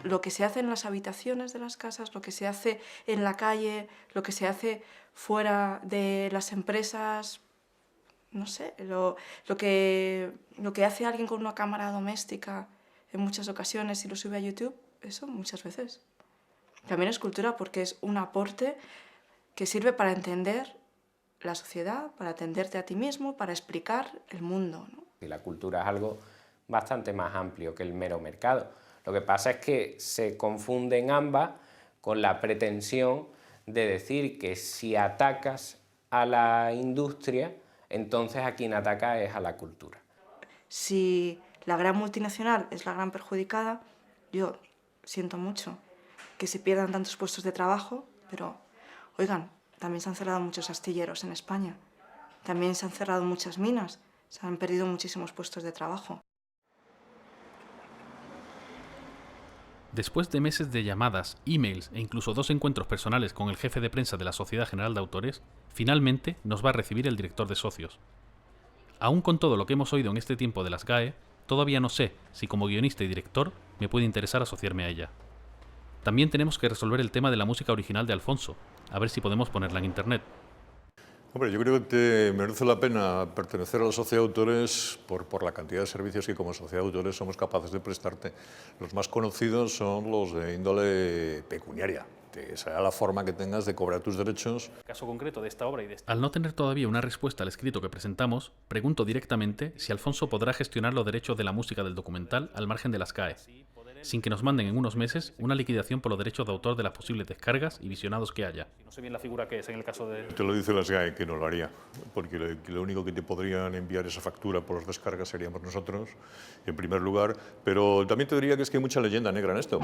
[SPEAKER 2] Lo que se hace en las habitaciones de las casas, lo que se hace en la calle, lo que se hace fuera de las empresas, no sé, lo que hace alguien con una cámara doméstica en muchas ocasiones y lo sube a YouTube, eso muchas veces. También es cultura porque es un aporte que sirve para entender la sociedad, para entenderte a ti mismo, para explicar el mundo, ¿no?
[SPEAKER 18] Y la cultura es algo bastante más amplio que el mero mercado. Lo que pasa es que se confunden ambas con la pretensión de decir que si atacas a la industria, entonces a quien ataca es a la cultura.
[SPEAKER 2] Si la gran multinacional es la gran perjudicada, yo siento mucho que se pierdan tantos puestos de trabajo, pero, oigan, también se han cerrado muchos astilleros en España, también se han cerrado muchas minas, se han perdido muchísimos puestos de trabajo.
[SPEAKER 6] Después de meses de llamadas, emails e incluso 2 encuentros personales con el jefe de prensa de la Sociedad General de Autores, finalmente nos va a recibir el director de socios. Aún con todo lo que hemos oído en este tiempo de las GAE, todavía no sé si como guionista y director me puede interesar asociarme a ella. También tenemos que resolver el tema de la música original de Alfonso, a ver si podemos ponerla en internet.
[SPEAKER 12] Hombre, yo creo que te merece la pena pertenecer a la sociedad de autores por la cantidad de servicios que como sociedad de autores somos capaces de prestarte. Los más conocidos son los de índole pecuniaria, sea la forma que tengas de cobrar tus derechos.
[SPEAKER 6] En el caso concreto de esta obra Al no tener todavía una respuesta al escrito que presentamos, pregunto directamente si Alfonso podrá gestionar los derechos de la música del documental al margen de las GAE, sin que nos manden en unos meses una liquidación por los derechos de autor de las posibles descargas y visionados que haya. No sé bien la figura que es en el caso de...
[SPEAKER 12] Te lo dice las GAE que no lo haría, porque lo único que te podrían enviar esa factura por las descargas seríamos nosotros, en primer lugar, pero también te diría que es que hay mucha leyenda negra en esto.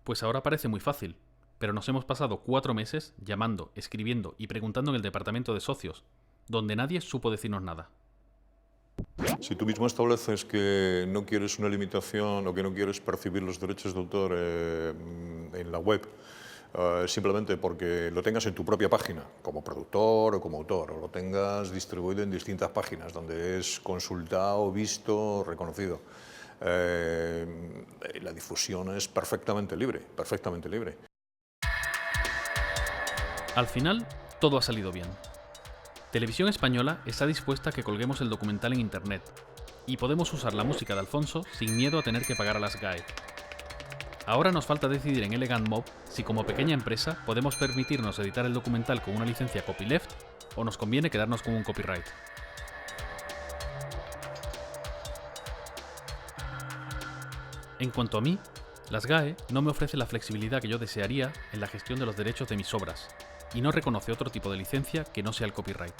[SPEAKER 6] Pues ahora parece muy fácil, pero nos hemos pasado 4 meses llamando, escribiendo y preguntando en el departamento de socios, donde nadie supo decirnos nada.
[SPEAKER 12] Si tú mismo estableces que no quieres una limitación o que no quieres percibir los derechos de autor en la web, simplemente porque lo tengas en tu propia página, como productor o como autor, o lo tengas distribuido en distintas páginas donde es consultado, visto, reconocido, la difusión es perfectamente libre, perfectamente libre.
[SPEAKER 6] Al final, todo ha salido bien. Televisión Española está dispuesta a que colguemos el documental en internet y podemos usar la música de Alfonso sin miedo a tener que pagar a las GAE. Ahora nos falta decidir en Elegant Mob si como pequeña empresa podemos permitirnos editar el documental con una licencia copyleft o nos conviene quedarnos con un copyright. En cuanto a mí, las GAE no me ofrecen la flexibilidad que yo desearía en la gestión de los derechos de mis obras, y no reconoce otro tipo de licencia que no sea el copyright.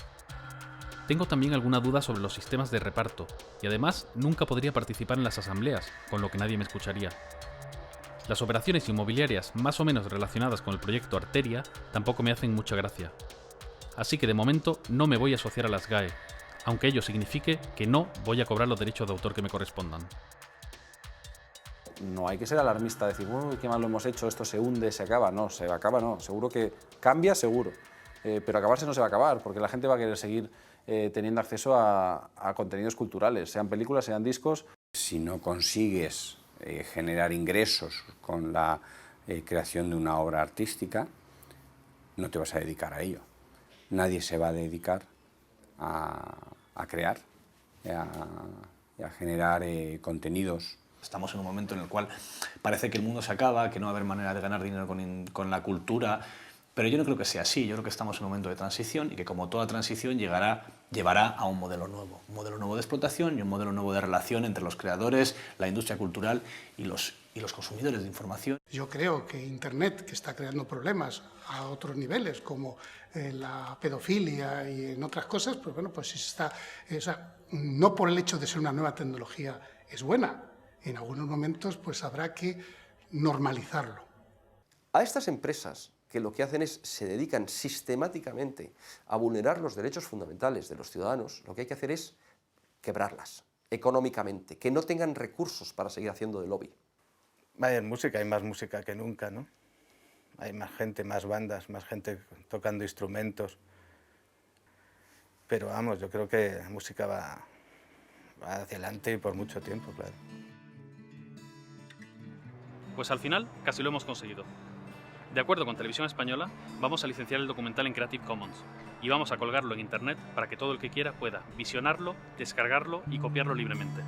[SPEAKER 6] Tengo también alguna duda sobre los sistemas de reparto, y además nunca podría participar en las asambleas, con lo que nadie me escucharía. Las operaciones inmobiliarias más o menos relacionadas con el proyecto Arteria tampoco me hacen mucha gracia. Así que de momento no me voy a asociar a las GAE, aunque ello signifique que no voy a cobrar los derechos de autor que me correspondan.
[SPEAKER 13] No hay que ser alarmista, decir, uy, qué mal lo hemos hecho, esto se hunde, se acaba. No, se acaba no, seguro que cambia, seguro. Pero acabarse no se va a acabar, porque la gente va a querer seguir teniendo acceso a contenidos culturales, sean películas, sean discos.
[SPEAKER 14] Si no consigues generar ingresos con la creación de una obra artística, no te vas a dedicar a ello. Nadie se va a dedicar a crear, y a generar contenidos.
[SPEAKER 7] Estamos en un momento en el cual parece que el mundo se acaba, que no va a haber manera de ganar dinero con la cultura, pero yo no creo que sea así. Yo creo que estamos en un momento de transición y que como toda transición llevará a un modelo nuevo de explotación y un modelo nuevo de relación entre los creadores, la industria cultural y los consumidores de información.
[SPEAKER 17] Yo creo que Internet, que está creando problemas a otros niveles, como la pedofilia y en otras cosas, pues bueno, pues está, o sea, no por el hecho de ser una nueva tecnología es buena. En algunos momentos pues habrá que normalizarlo.
[SPEAKER 4] A estas empresas que lo que hacen es, se dedican sistemáticamente a vulnerar los derechos fundamentales de los ciudadanos, lo que hay que hacer es quebrarlas económicamente, que no tengan recursos para seguir haciendo de lobby.
[SPEAKER 15] Vaya, en música hay más música que nunca, ¿no? Hay más gente, más bandas, más gente tocando instrumentos. Pero vamos, yo creo que la música va hacia adelante y por mucho tiempo, claro.
[SPEAKER 6] Pues al final casi lo hemos conseguido. De acuerdo con Televisión Española, vamos a licenciar el documental en Creative Commons y vamos a colgarlo en internet para que todo el que quiera pueda visionarlo, descargarlo y copiarlo libremente.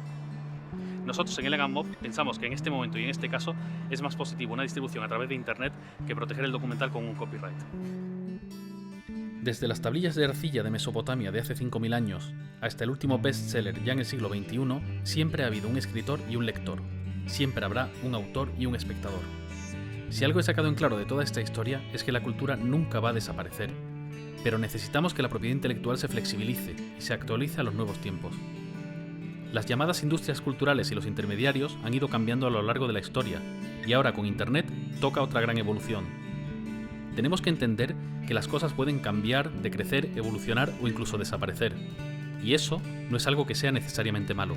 [SPEAKER 6] Nosotros en Elegant Mob pensamos que en este momento y en este caso es más positivo una distribución a través de internet que proteger el documental con un copyright. Desde las tablillas de arcilla de Mesopotamia de hace 5000 años hasta el último bestseller ya en el siglo XXI, siempre ha habido un escritor y un lector. Siempre habrá un autor y un espectador. Si algo he sacado en claro de toda esta historia es que la cultura nunca va a desaparecer, pero necesitamos que la propiedad intelectual se flexibilice y se actualice a los nuevos tiempos. Las llamadas industrias culturales y los intermediarios han ido cambiando a lo largo de la historia y ahora con Internet toca otra gran evolución. Tenemos que entender que las cosas pueden cambiar, decrecer, evolucionar o incluso desaparecer, y eso no es algo que sea necesariamente malo.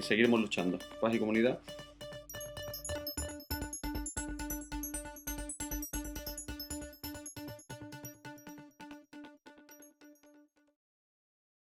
[SPEAKER 24] Seguiremos luchando. Paz y comunidad.